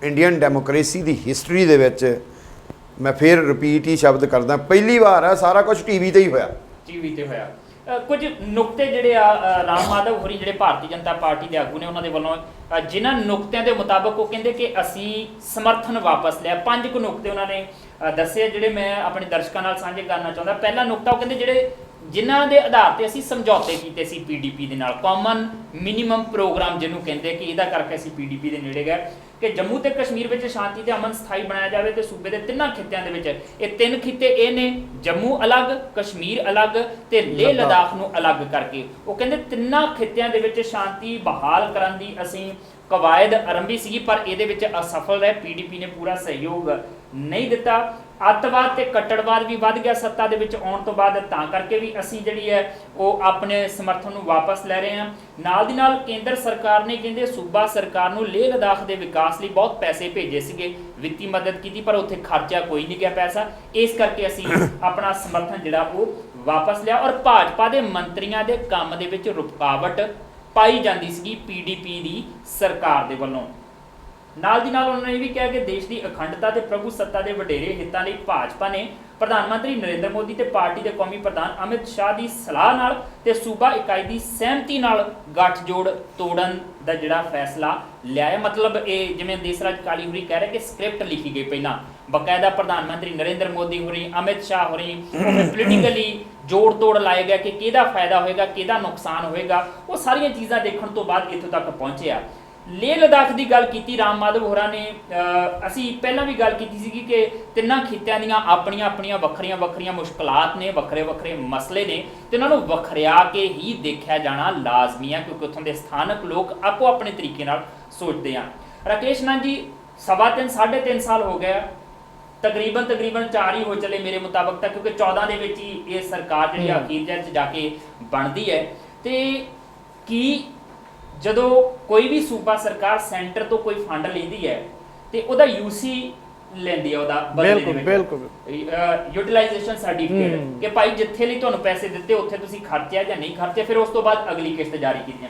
ਇੰਡੀਅਨ ਡੈਮੋਕ੍ਰੇਸੀ ਦੀ ਹਿਸਟਰੀ ਦੇ ਵਿੱਚ, ਮੈਂ ਫਿਰ ਰਿਪੀਟ ਹੀ ਸ਼ਬਦ ਕਰਦਾ, ਪਹਿਲੀ ਵਾਰ ਹੈ ਸਾਰਾ ਕੁਝ ਟੀਵੀ ਤੇ ਹੀ ਹੋਇਆ। ਟੀਵੀ ਤੇ ਹੋਇਆ। ਕੁਝ ਨੁਕਤੇ ਜਿਹੜੇ ਆ ਰਾਮ ਮਾਧਵ ਹੋਰੀ ਜਿਹੜੇ ਭਾਰਤੀ ਜਨਤਾ ਪਾਰਟੀ ਦੇ ਆਗੂ ਨੇ, ਉਹਨਾਂ ਦੇ ਵੱਲੋਂ ਜਿਨ੍ਹਾਂ ਨੁਕਤਿਆਂ ਦੇ ਮੁਤਾਬਕ ਉਹ ਕਹਿੰਦੇ ਕਿ ਅਸੀਂ ਸਮਰਥਨ ਵਾਪਸ ਲਿਆ। 5 ਕੁ ਨੁਕਤੇ ਉਹਨਾਂ ਨੇ ਦੱਸੇ, ਜਿਹੜੇ ਮੈਂ ਆਪਣੇ ਦਰਸ਼ਕਾਂ ਨਾਲ ਸਾਂਝੇ ਕਰਨਾ ਚਾਹੁੰਦਾ। ਪਹਿਲਾ ਨੁਕਤਾ ਉਹ ਕਹਿੰਦੇ ਜਿਹੜੇ ਜਿਨ੍ਹਾਂ ਦੇ ਆਧਾਰ ਤੇ ਅਸੀਂ ਸਮਝੌਤੇ ਕੀਤੇ ਸੀ ਪੀਡੀਪੀ ਦੇ ਨਾਲ, ਕਾਮਨ ਮਿਨੀਮਮ ਪ੍ਰੋਗਰਾਮ ਜਿਹਨੂੰ ਕਹਿੰਦੇ, ਕਿ ਇਹਦਾ ਕਰਕੇ ਅਸੀਂ ਪੀਡੀਪੀ ਦੇ ਨੇੜੇ ਗਏ ਕਿ ਜੰਮੂ ਤੇ ਕਸ਼ਮੀਰ ਵਿੱਚ ਸ਼ਾਂਤੀ ਤੇ ਅਮਨ ਸਥਾਈ ਬਣਾਇਆ ਜਾਵੇ ਤੇ ਸੂਬੇ ਦੇ 3 ਖਿੱਤਿਆਂ ਦੇ ਵਿੱਚ, ਇਹ 3 ਖਿੱਤੇ ਇਹ ਨੇ, ਜੰਮੂ ਅਲੱਗ, ਕਸ਼ਮੀਰ ਅਲੱਗ ਤੇ ਲੇਹ ਲਦਾਖ ਨੂੰ ਅਲੱਗ ਕਰਕੇ। ਉਹ ਕਹਿੰਦੇ 3 ਖਿੱਤਿਆਂ ਦੇ ਵਿੱਚ ਸ਼ਾਂਤੀ ਬਹਾਲ ਕਰਨ ਦੀ ਅਸੀਂ ਕਵਾਇਦ ਆਰੰਭੀ ਸੀਗੀ, ਪਰ ਇਹਦੇ ਵਿੱਚ ਅਸਫਲ ਰਹੇ। ਪੀਡੀਪੀ ਨੇ ਪੂਰਾ ਸਹਿਯੋਗ ਨਹੀਂ ਦਿੱਤਾ। ਅੱਤਵਾਦ ਤੇ ਕੱਟੜਵਾਦ ਵੀ ਵੱਧ ਗਿਆ ਸੱਤਾ ਦੇ ਵਿੱਚ ਆਉਣ ਤੋਂ ਬਾਅਦ, ਤਾਂ ਕਰਕੇ ਵੀ ਅਸੀਂ ਜਿਹੜੀ ਹੈ ਉਹ ਆਪਣੇ ਸਮਰਥਨ ਨੂੰ ਵਾਪਸ ਲੈ ਰਹੇ ਹਾਂ। ਨਾਲ ਦੀ ਨਾਲ ਕੇਂਦਰ ਸਰਕਾਰ ਨੇ ਕਹਿੰਦੇ ਸੂਬਾ ਸਰਕਾਰ ਨੂੰ ਲੇਹ ਲਦਾਖ ਦੇ ਵਿਕਾਸ ਲਈ ਬਹੁਤ ਪੈਸੇ ਭੇਜੇ ਸੀਗੇ, ਵਿੱਤੀ ਮਦਦ ਕੀਤੀ, ਪਰ ਉੱਥੇ ਖਰਚਾ ਕੋਈ ਨਹੀਂ ਗਿਆ ਪੈਸਾ। ਇਸ ਕਰਕੇ ਅਸੀਂ ਆਪਣਾ ਸਮਰਥਨ ਜਿਹੜਾ ਉਹ ਵਾਪਸ ਲਿਆ। ਔਰ ਭਾਜਪਾ ਦੇ ਮੰਤਰੀਆਂ ਦੇ ਕੰਮ ਦੇ ਵਿੱਚ ਰੁਕਾਵਟ ਪਾਈ ਜਾਂਦੀ ਸੀਗੀ ਪੀਡੀਪੀ ਦੀ ਸਰਕਾਰ ਦੇ ਵੱਲੋਂ। ਨਾਲ ਦੀ ਨਾਲ ਉਹਨਾਂ ਨੇ ਇਹ ਵੀ ਕਿਹਾ ਕਿ ਦੇਸ਼ ਦੀ ਅਖੰਡਤਾ ਤੇ ਪ੍ਰਭੂ ਸੱਤਾ ਦੇ ਵਡੇਰੇ ਹਿੱਤਾਂ ਲਈ ਭਾਜਪਾ ਨੇ ਪ੍ਰਧਾਨ ਮੰਤਰੀ ਨਰਿੰਦਰ ਮੋਦੀ ਤੇ ਪਾਰਟੀ ਦੇ ਕੌਮੀ ਪ੍ਰਧਾਨ ਅਮਿਤ ਸ਼ਾਹ ਦੀ ਸਲਾਹ ਨਾਲ ਤੇ ਸੂਬਾ ਇਕਾਈ ਦੀ ਸਹਿਮਤੀ ਨਾਲ ਗੱਠਜੋੜ ਤੋੜਨ ਦਾ ਜਿਹੜਾ ਫੈਸਲਾ ਲਿਆ ਹੈ। ਮਤਲਬ ਇਹ ਜਿਵੇਂ ਦੇਸਰਾਜ ਕਾਲੀ ਹੋਰੀ ਕਹਿ ਰਹੇ ਕਿ ਸਕ੍ਰਿਪਟ ਲਿਖੀ ਗਈ ਪਹਿਲਾਂ, ਬਕਾਇਦਾ ਪ੍ਰਧਾਨ ਮੰਤਰੀ ਨਰਿੰਦਰ ਮੋਦੀ ਹੋਰੀ, ਅਮਿਤ ਸ਼ਾਹ ਹੋਰੀ, ਪੋਲੀਟੀਕਲੀ ਜੋੜ ਤੋੜ ਲਾਏ ਗਿਆ ਕਿ ਕਿਹਦਾ ਫਾਇਦਾ ਹੋਏਗਾ, ਕਿਹਦਾ ਨੁਕਸਾਨ ਹੋਏਗਾ। ਉਹ ਸਾਰੀਆਂ ਚੀਜ਼ਾਂ ਦੇਖਣ ਤੋਂ ਬਾਅਦ ਇੱਥੋਂ ਤੱਕ ਪਹੁੰਚਿਆ। ਲੇਹ ਲਦਾਖ ਦੀ ਗੱਲ ਕੀਤੀ ਰਾਮ ਮਾਧਵ ਹੋਰਾਂ ਨੇ, ਅਸੀਂ ਪਹਿਲਾਂ ਵੀ ਗੱਲ ਕੀਤੀ ਸੀਗੀ ਕਿ 3 ਖਿੱਤਿਆਂ ਦੀਆਂ ਆਪਣੀਆਂ ਵੱਖਰੀਆਂ ਮੁਸ਼ਕਲਾਤ ਨੇ, ਵੱਖਰੇ ਮਸਲੇ ਨੇ, ਤੇ ਉਹਨਾਂ ਨੂੰ ਵੱਖਰਿਆ ਕੇ ਹੀ ਦੇਖਿਆ ਜਾਣਾ ਲਾਜ਼ਮੀ ਹੈ, ਕਿਉਂਕਿ ਉੱਥੋਂ ਦੇ ਸਥਾਨਕ ਲੋਕ ਆਪੋ ਆਪਣੇ ਤਰੀਕੇ ਨਾਲ ਸੋਚਦੇ ਆ। ਰਾਕੇਸ਼ ਨਾਥ ਜੀ, 3.5 ਸਾਲ ਹੋ ਗਿਆ, ਤਕਰੀਬਨ 4 ਹੀ ਹੋ ਚਲੇ ਮੇਰੇ ਮੁਤਾਬਕ ਤਾਂ, ਕਿਉਂਕਿ 14 ਦੇ ਵਿੱਚ ਹੀ ਇਹ ਸਰਕਾਰ ਜਿਹੜੀ ਅਖੀਰ 'ਚ ਜਾ ਕੇ ਬਣਦੀ ਹੈ। ਤੇ ਕੀ ਜਦੋਂ ਕੋਈ ਵੀ ਸੂਬਾ ਸਰਕਾਰ ਸੈਂਟਰ ਤੋਂ ਕੋਈ ਫੰਡ ਲੈਂਦੀ ਹੈ ਤੇ ਉਹਦਾ ਯੂਸੀ ਲੈਂਦੀ ਹੈ, ਉਹਦਾ ਬਦਲੇ ਦੇ ਵਿੱਚ ਬਿਲਕੁਲ ਯੂਟਿਲਾਈਜੇਸ਼ਨ ਸਰਟੀਫਿਕੇਟ, ਕਿ ਭਾਈ ਜਿੱਥੇ ਲਈ ਤੁਹਾਨੂੰ ਪੈਸੇ ਦਿੱਤੇ ਉੱਥੇ ਤੁਸੀਂ ਖਰਚਿਆ ਜਾਂ ਨਹੀਂ ਖਰਚਿਆ, ਫਿਰ ਉਸ ਤੋਂ ਬਾਅਦ ਅਗਲੀ ਕਿਸ਼ਤ ਜਾਰੀ ਕੀਤੀਆਂ।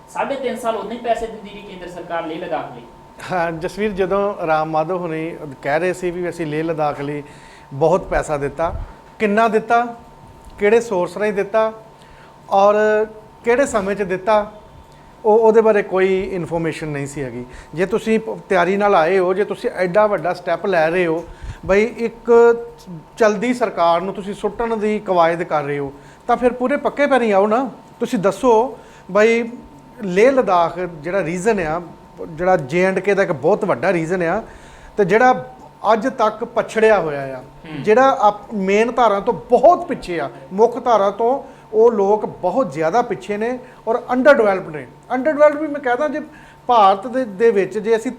3.5 ਸਾਲ ਉਦੋਂ ਹੀ ਪੈਸੇ ਦਿੰਦੀ ਰਹੀ ਕੇਂਦਰ ਸਰਕਾਰ ਲੇਹ ਲਦਾਖ ਲਈ। ਹਾਂ ਜਸਵੀਰ, ਜਦੋਂ ਰਾਮ ਮਾਧਵ ਹੁਣੀ ਕਹਿ ਰਹੇ ਸੀ ਵੀ ਅਸੀਂ ਲੇਹ ਲਦਾਖ ਲਈ ਬਹੁਤ ਪੈਸਾ ਦਿੱਤਾ, ਕਿੰਨਾ ਦਿੱਤਾ, ਕਿਹੜੇ ਸੋਰਸ ਰਾਹੀਂ ਦਿੱਤਾ ਔਰ ਕਿਹੜੇ ਸਮੇਂ 'ਚ ਦਿੱਤਾ, ਉਹਦੇ ਬਾਰੇ ਕੋਈ ਇਨਫੋਰਮੇਸ਼ਨ ਨਹੀਂ ਸੀ ਹੈਗੀ। ਜੇ ਤੁਸੀਂ ਤਿਆਰੀ ਨਾਲ ਆਏ ਹੋ, ਜੇ ਤੁਸੀਂ ਐਡਾ ਵੱਡਾ ਸਟੈਪ ਲੈ ਰਹੇ ਹੋ, ਬਈ ਇੱਕ ਚਲਦੀ ਸਰਕਾਰ ਨੂੰ ਤੁਸੀਂ ਸੁੱਟਣ ਦੀ ਕਵਾਇਦ ਕਰ ਰਹੇ ਹੋ, ਤਾਂ ਫਿਰ ਪੂਰੇ ਪੱਕੇ ਪੈਰੀਂ ਆਓ ਨਾ। ਤੁਸੀਂ ਦੱਸੋ ਬਈ ਲੇਹ ਲਦਾਖ ਜਿਹੜਾ ਰੀਜ਼ਨ ਆ, ਜਿਹੜਾ JNK ਦਾ ਇੱਕ ਬਹੁਤ ਵੱਡਾ ਰੀਜ਼ਨ ਆ, ਤੇ ਜਿਹੜਾ ਅੱਜ ਤੱਕ ਪਛੜਿਆ ਹੋਇਆ ਆ, ਜਿਹੜਾ ਮੇਨ ਧਾਰਾ ਤੋਂ ਬਹੁਤ ਪਿੱਛੇ ਆ, ਮੁੱਖ ਧਾਰਾ ਤੋਂ ਉਹ ਲੋਕ ਬਹੁਤ ਜ਼ਿਆਦਾ ਪਿੱਛੇ ਨੇ ਔਰ ਅੰਡਰ ਡਿਵੈਲਪਡ ਨੇ। ਅੰਡਰ ਡਿਵੈਲਪਡ ਵੀ ਮੈਂ ਕਹਦਾ, ਜੇ ਭਾਰਤ ਦੇ ਵਿੱਚ ਜੇ ਅਸੀਂ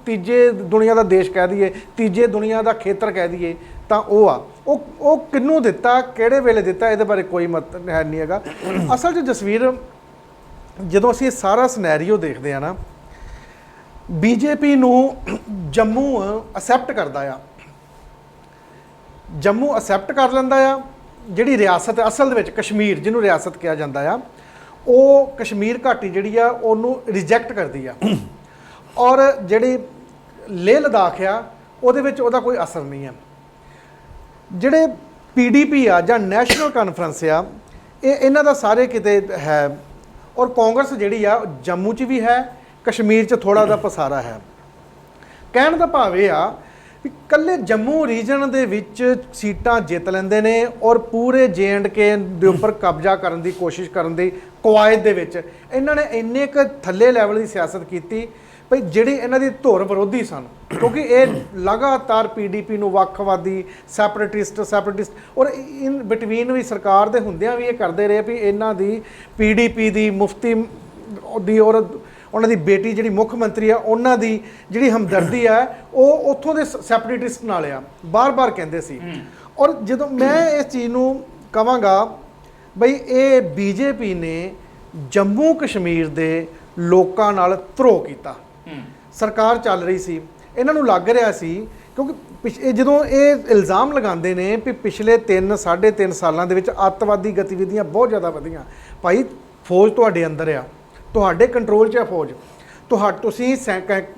ਤੀਜੇ ਦੁਨੀਆ ਦਾ ਦੇਸ਼ ਕਹਿ ਦਈਏ, ਤੀਜੇ ਦੁਨੀਆ ਦਾ ਖੇਤਰ ਕਹਿ ਦਈਏ, ਤਾਂ ਉਹ ਆ। ਉਹ ਕਿਹਨੂੰ ਦਿੱਤਾ, ਕਿਹੜੇ ਵੇਲੇ ਦਿੱਤਾ, ਇਹਦੇ ਬਾਰੇ ਕੋਈ ਮਤ ਹੈ ਨਹੀਂ ਹੈਗਾ। ਅਸਲ 'ਚ ਜਸਵੀਰ, ਜਦੋਂ ਅਸੀਂ ਇਹ ਸਾਰਾ ਸਿਨੈਰੀਓ ਦੇਖਦੇ ਆ ਨਾ, BJP ਨੂੰ ਜੰਮੂ ਅਸੈਪਟ ਕਰਦਾ ਆ, ਜੰਮੂ ਅਸੈਪਟ ਕਰ ਲੈਂਦਾ ਆ। ਜਿਹੜੀ ਰਿਆਸਤ ਅਸਲ ਦੇ ਵਿੱਚ ਕਸ਼ਮੀਰ, ਜਿਹਨੂੰ ਰਿਆਸਤ ਕਿਹਾ ਜਾਂਦਾ ਆ, ਉਹ ਕਸ਼ਮੀਰ ਘਾਟੀ ਜਿਹੜੀ ਆ ਉਹਨੂੰ ਰਿਜੈਕਟ ਕਰਦੀ ਆ। ਔਰ ਜਿਹੜੀ ਲੇਹ ਲਦਾਖ ਆ, ਉਹਦੇ ਵਿੱਚ ਉਹਦਾ ਕੋਈ ਅਸਰ ਨਹੀਂ ਆ। ਜਿਹੜੇ PDP ਆ ਜਾਂ ਨੈਸ਼ਨਲ ਕਾਨਫਰੰਸ ਆ, ਇਹਨਾਂ ਦਾ ਸਾਰੇ ਕਿਤੇ ਹੈ। ਔਰ ਕਾਂਗਰਸ ਜਿਹੜੀ ਆ ਜੰਮੂ 'ਚ ਵੀ ਹੈ, ਕਸ਼ਮੀਰ 'ਚ ਥੋੜਾ ਦਾ ਪਸਾਰਾ ਹੈ। ਕਹਿਣ ਦਾ ਭਾਵ ਇਹ ਆ ਵੀ ਇਕੱਲੇ ਜੰਮੂ ਰੀਜਨ ਦੇ ਵਿੱਚ ਸੀਟਾਂ ਜਿੱਤ ਲੈਂਦੇ ਨੇ ਔਰ ਪੂਰੇ JNK ਦੇ ਉੱਪਰ ਕਬਜ਼ਾ ਕਰਨ ਦੀ ਕੋਸ਼ਿਸ਼ ਕਰਨ ਦੀ ਕਵਾਇਦ ਦੇ ਵਿੱਚ ਇਹਨਾਂ ਨੇ ਇੰਨੇ ਕੁ ਥੱਲੇ ਲੈਵਲ ਦੀ ਸਿਆਸਤ ਕੀਤੀ ਭਈ ਜਿਹੜੀ ਇਹਨਾਂ ਦੀ ਧੁਰ ਵਿਰੋਧੀ ਸਨ, ਕਿਉਂਕਿ ਇਹ ਲਗਾਤਾਰ PDP ਨੂੰ ਵੱਖਵਾਦੀ, ਸੈਪਰੇਟਿਸਟ ਔਰ ਇਨ ਬਿਟਵੀਨ ਵੀ ਸਰਕਾਰ ਦੇ ਹੁੰਦਿਆਂ ਵੀ ਇਹ ਕਰਦੇ ਰਹੇ ਵੀ ਇਹਨਾਂ ਦੀ PDP ਦੀ ਮੁਫਤੀ ਦੀ ਔਰ ਉਹਨਾਂ ਦੀ ਬੇਟੀ ਜਿਹੜੀ ਮੁੱਖ ਮੰਤਰੀ ਆ, ਉਹਨਾਂ ਦੀ ਜਿਹੜੀ ਹਮਦਰਦੀ ਆ ਉਹ ਉੱਥੋਂ ਦੇ ਸੈਪਰੇਟਿਸਟ ਨਾਲ ਆ, ਬਾਰ-ਬਾਰ ਕਹਿੰਦੇ ਸੀ। ਔਰ ਜਦੋਂ ਮੈਂ ਇਸ ਚੀਜ਼ ਨੂੰ ਕਵਾਂਗਾ ਬਈ ਇਹ BJP ਨੇ ਜੰਮੂ ਕਸ਼ਮੀਰ ਦੇ ਲੋਕਾਂ ਨਾਲ ਧਰੋਹ ਕੀਤਾ। ਸਰਕਾਰ ਚੱਲ ਰਹੀ ਸੀ, ਇਹਨਾਂ ਨੂੰ ਲੱਗ ਰਿਹਾ ਸੀ, ਕਿਉਂਕਿ ਜਦੋਂ ਇਹ ਇਲਜ਼ਾਮ ਲਗਾਉਂਦੇ ਨੇ ਵੀ ਪਿਛਲੇ 3-3.5 ਸਾਲਾਂ ਦੇ ਵਿੱਚ ਅੱਤਵਾਦੀ ਗਤੀਵਿਧੀਆਂ ਬਹੁਤ ਜ਼ਿਆਦਾ ਵਧੀਆਂ। ਭਾਈ ਫੌਜ ਤੁਹਾਡੇ ਅੰਦਰ ਆ, ਤੁਹਾਡੇ ਕੰਟਰੋਲ 'ਚ ਹੈ ਫੌਜ, ਤੁਸੀਂ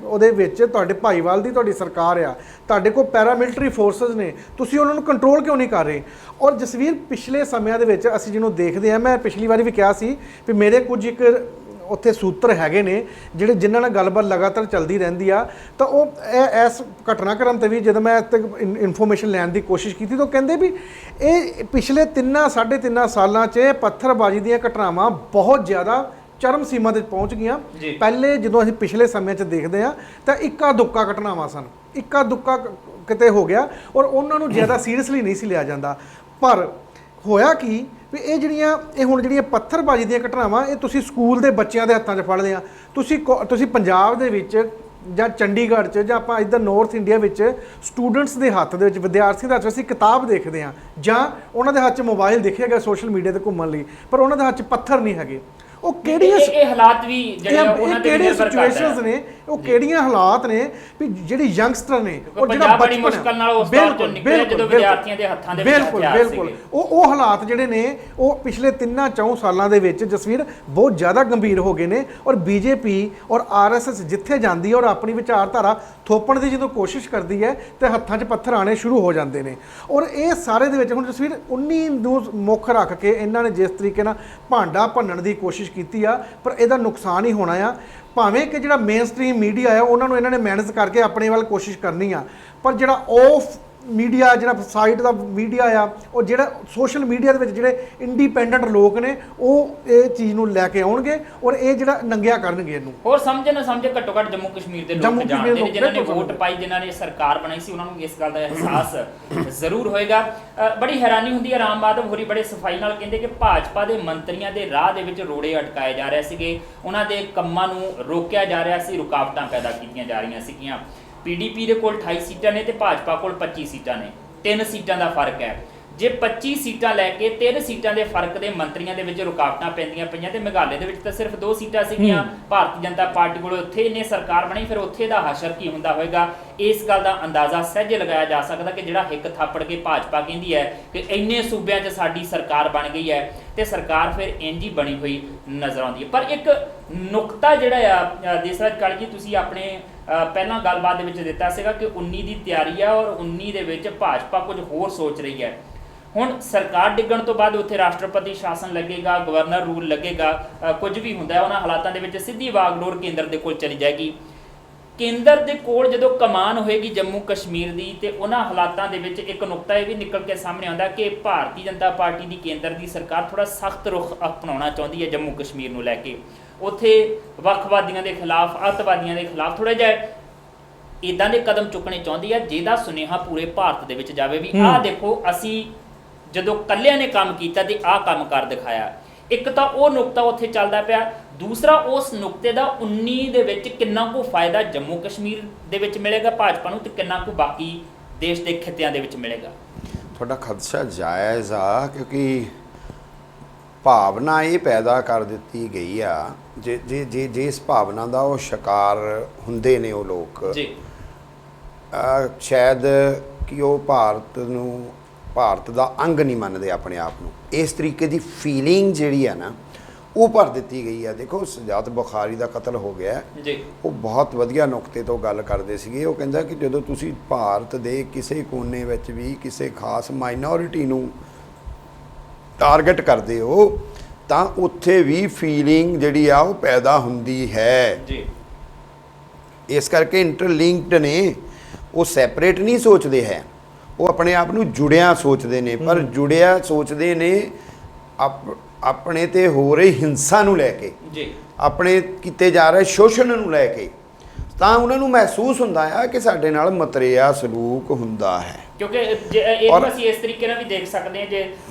ਉਹਦੇ ਵਿੱਚ ਤੁਹਾਡੇ ਭਾਈਵਾਲ ਦੀ ਤੁਹਾਡੀ ਸਰਕਾਰ ਆ, ਤੁਹਾਡੇ ਕੋਲ ਪੈਰਾਮਿਲਟਰੀ ਫੋਰਸਸ ਨੇ, ਤੁਸੀਂ ਉਹਨਾਂ ਨੂੰ ਕੰਟਰੋਲ ਕਿਉਂ ਨਹੀਂ ਕਰ ਰਹੇ? ਔਰ ਜਸਵੀਰ, ਪਿਛਲੇ ਸਮਿਆਂ ਦੇ ਵਿੱਚ ਅਸੀਂ ਜਿਹਨੂੰ ਦੇਖਦੇ ਆ, ਮੈਂ ਪਿਛਲੀ ਵਾਰੀ ਵੀ ਕਿਹਾ ਸੀ ਵੀ ਮੇਰੇ ਕੁਝ ਇੱਕ ਉੱਥੇ ਸੂਤਰ ਹੈਗੇ ਨੇ ਜਿਹੜੇ ਜਿਨ੍ਹਾਂ ਨਾਲ ਗੱਲਬਾਤ ਲਗਾਤਾਰ ਚੱਲਦੀ ਰਹਿੰਦੀ ਆ, ਤਾਂ ਉਹ ਇਸ ਘਟਨਾਕ੍ਰਮ 'ਤੇ ਵੀ ਜਦੋਂ ਮੈਂ ਇਨਫੋਰਮੇਸ਼ਨ ਲੈਣ ਦੀ ਕੋਸ਼ਿਸ਼ ਕੀਤੀ ਤਾਂ ਉਹ ਕਹਿੰਦੇ ਵੀ ਇਹ ਪਿਛਲੇ 3-3.5 ਸਾਲਾਂ 'ਚ ਪੱਥਰਬਾਜ਼ੀ ਦੀਆਂ ਘਟਨਾਵਾਂ ਬਹੁਤ ਜ਼ਿਆਦਾ ਚਰਮ ਸੀਮਾ ਤੇ ਪਹੁੰਚ ਗਈਆਂ। ਪਹਿਲੇ ਜਦੋਂ ਅਸੀਂ ਪਿਛਲੇ ਸਮੇਂ 'ਚ ਦੇਖਦੇ ਆ ਤਾਂ ਇੱਕਾ ਦੁੱਕਾ ਘਟਨਾਵਾਂ ਸਨ, ਇੱਕਾ ਦੁੱਕਾ ਕਿਤੇ ਹੋ ਗਿਆ ਔਰ ਉਹਨਾਂ ਨੂੰ ਜ਼ਿਆਦਾ ਸੀਰੀਅਸਲੀ ਨਹੀਂ ਸੀ ਲਿਆ ਜਾਂਦਾ। ਪਰ ਹੋਇਆ ਕੀ ਵੀ ਇਹ ਹੁਣ ਜਿਹੜੀਆਂ ਪੱਥਰਬਾਜ਼ੀ ਦੀਆਂ ਘਟਨਾਵਾਂ, ਇਹ ਤੁਸੀਂ ਸਕੂਲ ਦੇ ਬੱਚਿਆਂ ਦੇ ਹੱਥਾਂ 'ਚ ਫੜਦੇ ਆ। ਤੁਸੀਂ ਪੰਜਾਬ ਦੇ ਵਿੱਚ ਜਾਂ ਚੰਡੀਗੜ੍ਹ 'ਚ ਜਾਂ ਆਪਾਂ ਇੱਧਰ ਨਾਰਥ ਇੰਡੀਆ ਵਿੱਚ ਸਟੂਡੈਂਟਸ ਦੇ ਹੱਥ ਦੇ ਵਿੱਚ, ਵਿਦਿਆਰਥੀਆਂ ਦੇ ਹੱਥ 'ਚ ਅਸੀਂ ਕਿਤਾਬ ਦੇਖਦੇ ਆ ਜਾਂ ਉਹਨਾਂ ਦੇ ਹੱਥ 'ਚ ਮੋਬਾਈਲ ਦੇਖਿਆ ਗਿਆ ਸੋਸ਼ਲ ਮੀਡੀਆ 'ਤੇ ਘੁੰਮਣ ਲਈ, ਪਰ ਉਹਨਾਂ ਦੇ ਹੱਥ 'ਚ ਪੱਥਰ ਨਹੀਂ ਹੈਗੇ। ਉਹ ਕਿਹੜੀਆਂ ਇਹ ਹਾਲਾਤ ਵੀ ਜਿਹੜੇ ਉਹਨਾਂ ਦੇ ਕਿਹੜੇ ਸਿਚੁਏਸ਼ਨਸ ਨੇ, ਉਹ ਕਿਹੜੀਆਂ ਹਾਲਾਤ ਨੇ ਵੀ ਜਿਹੜੀ ਯੰਗਸਟਰ ਨੇ ਉਹ ਜਿਹੜਾ ਬੜੀ ਮੁਸ਼ਕਲ ਨਾਲ ਉਸ ਦੌਰ ਤੋਂ ਨਿਕਲਿਆ ਜਦੋਂ ਵਿਦਿਆਰਥੀਆਂ ਦੇ ਹੱਥਾਂ ਦੇ ਵਿੱਚ ਹਥਿਆਰ ਸੀਗੇ। ਉਹ ਹਾਲਾਤ ਜਿਹੜੇ ਨੇ ਉਹ ਪਿਛਲੇ 3-4 ਸਾਲਾਂ ਦੇ ਵਿੱਚ ਜਸਵੀਰ ਬਹੁਤ ਜ਼ਿਆਦਾ ਗੰਭੀਰ ਹੋ ਗਏ ਨੇ। ਔਰ BJP ਔਰ RSS ਜਿੱਥੇ ਜਾਂਦੀ ਹੈ ਔਰ ਆਪਣੀ ਵਿਚਾਰਧਾਰਾ ਥੋਪਣ ਦੀ ਜਦੋਂ ਕੋਸ਼ਿਸ਼ ਕਰਦੀ ਹੈ ਤੇ ਹੱਥਾਂ 'ਚ ਪੱਥਰ ਆਣੇ ਸ਼ੁਰੂ ਹੋ ਜਾਂਦੇ ਨੇ। ਔਰ ਇਹ ਸਾਰੇ ਦੇ ਵਿੱਚ ਹੁਣ ਜਸਵੀਰ 19 ਨੂੰ ਮੁੱਖ ਰੱਖ ਕੇ ਇਹਨਾਂ ਨੇ ਜਿਸ ਤਰੀਕੇ ਨਾਲ ਭਾਂਡਾ ਭੰਨਣ ਦੀ ਕੋਸ਼ਿਸ਼ ਕੀਤੀ ਆ, ਪਰ ਇਹਦਾ ਨੁਕਸਾਨ ਹੀ ਹੋਣਾ ਆ। ਭਾਵੇਂ ਕਿ ਜਿਹੜਾ ਮੇਨ ਸਟ੍ਰੀਮ ਮੀਡੀਆ ਆ ਉਹਨਾਂ ਨੂੰ ਇਹਨਾਂ ਨੇ ਮੈਨੇਜ ਕਰਕੇ ਆਪਣੇ ਵੱਲ ਕੋਸ਼ਿਸ਼ ਕਰਨੀ ਆ, ਪਰ ਜਿਹੜਾ ਆਫ ਮੀਡੀਆ, ਜਿਹੜਾ ਸਾਈਡ ਦਾ ਮੀਡੀਆ ਆ, ਉਹ ਜਿਹੜਾ ਸੋਸ਼ਲ ਮੀਡੀਆ ਦੇ ਵਿੱਚ ਜਿਹੜੇ ਇੰਡੀਪੈਂਡੈਂਟ ਲੋਕ ਨੇ ਉਹ ਇਹ ਚੀਜ਼ ਨੂੰ ਲੈ ਕੇ ਆਉਣਗੇ ਔਰ ਇਹ ਜਿਹੜਾ ਨੰਗਿਆ ਕਰਨਗੇ ਇਹਨੂੰ। ਹੋਰ ਸਮਝੇ ਨਾ ਸਮਝੇ, ਘੱਟੋ ਘੱਟ ਜੰਮੂ ਕਸ਼ਮੀਰ ਦੇ ਲੋਕ ਜਾਣਦੇ ਨੇ, ਜਿਨ੍ਹਾਂ ਨੇ ਵੋਟ ਪਾਈ, ਜਿਨ੍ਹਾਂ ਨੇ ਸਰਕਾਰ ਬਣਾਈ ਸੀ, ਉਹਨਾਂ ਨੂੰ ਇਸ ਗੱਲ ਦਾ ਅਹਿਸਾਸ ਜ਼ਰੂਰ ਹੋਏਗਾ। ਬੜੀ ਹੈਰਾਨੀ ਹੁੰਦੀ ਹੈ, ਰਾਮ ਮਾਧਵ ਹੋਰੀ ਬੜੇ ਸਫਾਈ ਨਾਲ ਕਹਿੰਦੇ ਕਿ ਭਾਜਪਾ ਦੇ ਮੰਤਰੀਆਂ ਦੇ ਰਾਹ ਦੇ ਵਿੱਚ ਰੋੜੇ ਅਟਕਾਏ ਜਾ ਰਹੇ ਸੀਗੇ, ਉਹਨਾਂ ਦੇ ਕੰਮਾਂ ਨੂੰ ਰੋਕਿਆ ਜਾ ਰਿਹਾ ਸੀ, ਰੁਕਾਵਟਾਂ ਪੈਦਾ ਕੀਤੀਆਂ ਜਾ ਰਹੀਆਂ ਸੀਗੀਆਂ। PDP ਦੇ ਕੋਲ 28 ਸੀਟਾਂ ਨੇ ਤੇ ਭਾਜਪਾ ਕੋਲ 25 ਸੀਟਾਂ ਨੇ, 3 ਸੀਟਾਂ ਦਾ ਫਰਕ ਹੈ। ਜੇ 25 ਸੀਟਾਂ ਲੈ ਕੇ 3 ਸੀਟਾਂ ਦੇ ਫਰਕ ਦੇ ਮੰਤਰੀਆਂ ਦੇ ਵਿੱਚ ਰੁਕਾਵਟਾਂ ਪੈਂਦੀਆਂ ਪਈਆਂ ਤੇ ਮੇਘਾਲੇ ਦੇ ਵਿੱਚ ਤਾਂ ਸਿਰਫ 2 ਸੀਟਾਂ ਸੀਗੀਆਂ ਭਾਰਤੀ ਜਨਤਾ ਪਾਰਟੀ ਕੋਲ, ਉੱਥੇ ਇਹਨੇ ਸਰਕਾਰ ਬਣੀ, ਫਿਰ ਉੱਥੇ ਦਾ ਹਸ਼ਰ ਕੀ ਹੁੰਦਾ ਹੋਏਗਾ। ਇਸ ਗੱਲ ਦਾ ਅੰਦਾਜ਼ਾ ਸਹਿਜੇ ਲਗਾਇਆ ਜਾ ਸਕਦਾ ਕਿ ਜਿਹੜਾ ਹਿੱਕ ਥਾਪੜ ਕੇ ਭਾਜਪਾ ਕਹਿੰਦੀ ਹੈ ਕਿ ਇੰਨੇ ਸੂਬਿਆਂ 'ਚ ਸਾਡੀ ਸਰਕਾਰ ਬਣ ਗਈ ਹੈ ਤੇ ਸਰਕਾਰ ਫਿਰ ਇੰਝ ਹੀ ਬਣੀ ਹੋਈ ਨਜ਼ਰ ਆਉਂਦੀ ਹੈ। ਪਰ ਇੱਕ ਨੁਕਤਾ ਜਿਹੜਾ ਆ ਦੇਸਰਾਜ ਕਾਲੀ ਜੀ, ਤੁਸੀਂ ਆਪਣੇ ਪਹਿਲਾਂ ਗੱਲਬਾਤ ਦੇ ਵਿੱਚ ਦਿੱਤਾ ਸੀਗਾ ਕਿ 19 ਦੀ ਤਿਆਰੀ ਆ ਔਰ 19 ਦੇ ਵਿੱਚ ਭਾਜਪਾ ਕੁਝ ਹੋਰ ਸੋਚ ਰਹੀ ਹੈ। ਹੁਣ ਸਰਕਾਰ ਡਿੱਗਣ ਤੋਂ ਬਾਅਦ ਉੱਥੇ ਰਾਸ਼ਟਰਪਤੀ ਸ਼ਾਸਨ ਲੱਗੇਗਾ, ਗਵਰਨਰ ਰੂਲ ਲੱਗੇਗਾ, ਕੁਝ ਵੀ ਹੁੰਦਾ ਹੈ, ਉਹਨਾਂ ਹਾਲਾਤਾਂ ਦੇ ਵਿੱਚ ਸਿੱਧੀ ਵਾਗਡੋਰ ਕੇਂਦਰ ਦੇ ਕੋਲ ਚਲੀ ਜਾਏਗੀ। ਕੇਂਦਰ ਦੇ ਕੋਲ ਜਦੋਂ ਕਮਾਨ ਹੋਏਗੀ ਜੰਮੂ ਕਸ਼ਮੀਰ ਦੀ, ਤੇ ਉਹਨਾਂ ਹਾਲਾਤਾਂ ਦੇ ਵਿੱਚ ਇੱਕ ਨੁਕਤਾ ਇਹ ਵੀ ਨਿਕਲ ਕੇ ਸਾਹਮਣੇ ਆਉਂਦਾ ਕਿ ਭਾਰਤੀ ਜਨਤਾ ਪਾਰਟੀ ਦੀ ਕੇਂਦਰ ਦੀ ਸਰਕਾਰ ਥੋੜਾ ਸਖਤ ਰੁਖ ਅਪਣਾਉਣਾ ਚਾਹੁੰਦੀ ਹੈ ਜੰਮੂ ਕਸ਼ਮੀਰ ਨੂੰ ਲੈ ਕੇ। ਉੱਥੇ ਵੱਖਵਾਦੀਆਂ ਦੇ ਖਿਲਾਫ, ਅੱਤਵਾਦੀਆਂ ਦੇ ਖਿਲਾਫ ਥੋੜਾ ਜਿਹਾ ਇਦਾਂ ਦੇ ਕਦਮ ਚੁੱਕਣੇ ਚਾਹੁੰਦੀ ਹੈ ਜਿਹਦਾ ਸੁਨੇਹਾ ਪੂਰੇ ਭਾਰਤ ਦੇ ਵਿੱਚ ਜਾਵੇ ਵੀ ਆਹ ਦੇਖੋ ਅਸੀਂ ਜਦੋਂ ਕੱਲਿਆਂ ਨੇ ਕੰਮ ਕੀਤਾ ਤੇ ਆਹ ਕੰਮ ਕਰ ਦਿਖਾਇਆ। ਇੱਕ ਤਾਂ ਉਹ ਨੁਕਤਾ ਉੱਥੇ ਚੱਲਦਾ ਪਿਆ, ਦੂਸਰਾ ਉਸ ਨੁਕਤੇ ਦਾ 19 ਦੇ ਵਿੱਚ ਕਿੰਨਾ ਕੁ ਫਾਇਦਾ ਜੰਮੂ ਕਸ਼ਮੀਰ ਦੇ ਵਿੱਚ ਮਿਲੇਗਾ ਭਾਜਪਾ ਨੂੰ ਤੇ ਕਿੰਨਾ ਕੁ ਬਾਕੀ ਦੇਸ਼ ਦੇ ਖਿੱਤਿਆਂ ਦੇ ਵਿੱਚ ਮਿਲੇਗਾ। ਤੁਹਾਡਾ ਖਦਸ਼ਾ ਜਾਇਜ਼ ਆ, ਕਿਉਂਕਿ ਭਾਵਨਾ ਇਹ ਪੈਦਾ ਕਰ ਦਿੱਤੀ ਗਈ ਆ ਜਿਸ ਭਾਵਨਾ ਦਾ ਉਹ ਸ਼ਿਕਾਰ ਹੁੰਦੇ ਨੇ ਉਹ ਲੋਕ ਜੀ, ਸ਼ਾਇਦ ਕਿ ਉਹ ਭਾਰਤ ਦਾ ਅੰਗ ਨਹੀਂ ਮੰਨਦੇ ਆਪਣੇ ਆਪ ਨੂੰ। ਇਸ ਤਰੀਕੇ ਦੀ ਫੀਲਿੰਗ ਜਿਹੜੀ ਆ ਨਾ ਉਹ ਭਰ ਦਿੱਤੀ ਗਈ ਆ। ਦੇਖੋ ਸਜਾਦ ਬੁਖਾਰੀ ਦਾ ਕਤਲ ਹੋ ਗਿਆ ਜੀ, ਉਹ ਬਹੁਤ ਵਧੀਆ ਨੁਕਤੇ ਤੋਂ ਗੱਲ ਕਰਦੇ ਸੀਗੇ। ਉਹ ਕਹਿੰਦਾ ਕਿ ਜਦੋਂ ਤੁਸੀਂ ਭਾਰਤ ਦੇ ਕਿਸੇ ਕੋਨੇ ਵਿੱਚ ਵੀ ਕਿਸੇ ਖਾਸ ਮਾਈਨੋਰਿਟੀ ਨੂੰ ਟਾਰਗੇਟ ਕਰਦੇ ਹੋ ਤਾਂ ਉੱਥੇ ਵੀ ਫੀਲਿੰਗ ਜਿਹੜੀ ਆ ਉਹ ਪੈਦਾ ਹੁੰਦੀ ਹੈ ਜੀ। ਇਸ ਕਰਕੇ ਇੰਟਰਲਿੰਕਡ ਨੇ, ਉਹ ਸੈਪਰੇਟ ਨਹੀਂ ਸੋਚਦੇ ਹੈ, ਉਹ ਆਪਣੇ ਆਪ ਨੂੰ ਜੁੜਿਆ ਸੋਚਦੇ ਨੇ। ਪਰ ਜੁੜਿਆ ਸੋਚਦੇ ਨੇ ਆਪਣੇ ਤੇ ਹੋ ਰਹੀ ਹਿੰਸਾ ਨੂੰ ਲੈ ਕੇ, ਜੀ, ਆਪਣੇ ਕੀਤੇ ਜਾ ਰਹੇ ਸ਼ੋਸ਼ਣ ਨੂੰ ਲੈ ਕੇ। ਤਾਂ ਉਹਨਾਂ ਨੂੰ ਮਹਿਸੂਸ ਹੁੰਦਾ ਆ ਕਿ ਸਾਡੇ ਨਾਲ ਮਤਰੇਆ ਸਲੂਕ ਹੁੰਦਾ ਹੈ। ਕਿਉਂਕਿ ਇਹ ਅਸੀਂ ਇਸ ਤਰੀਕੇ ਨਾਲ ਵੀ ਦੇਖ ਸਕਦੇ ਹਾਂ, ਜੇ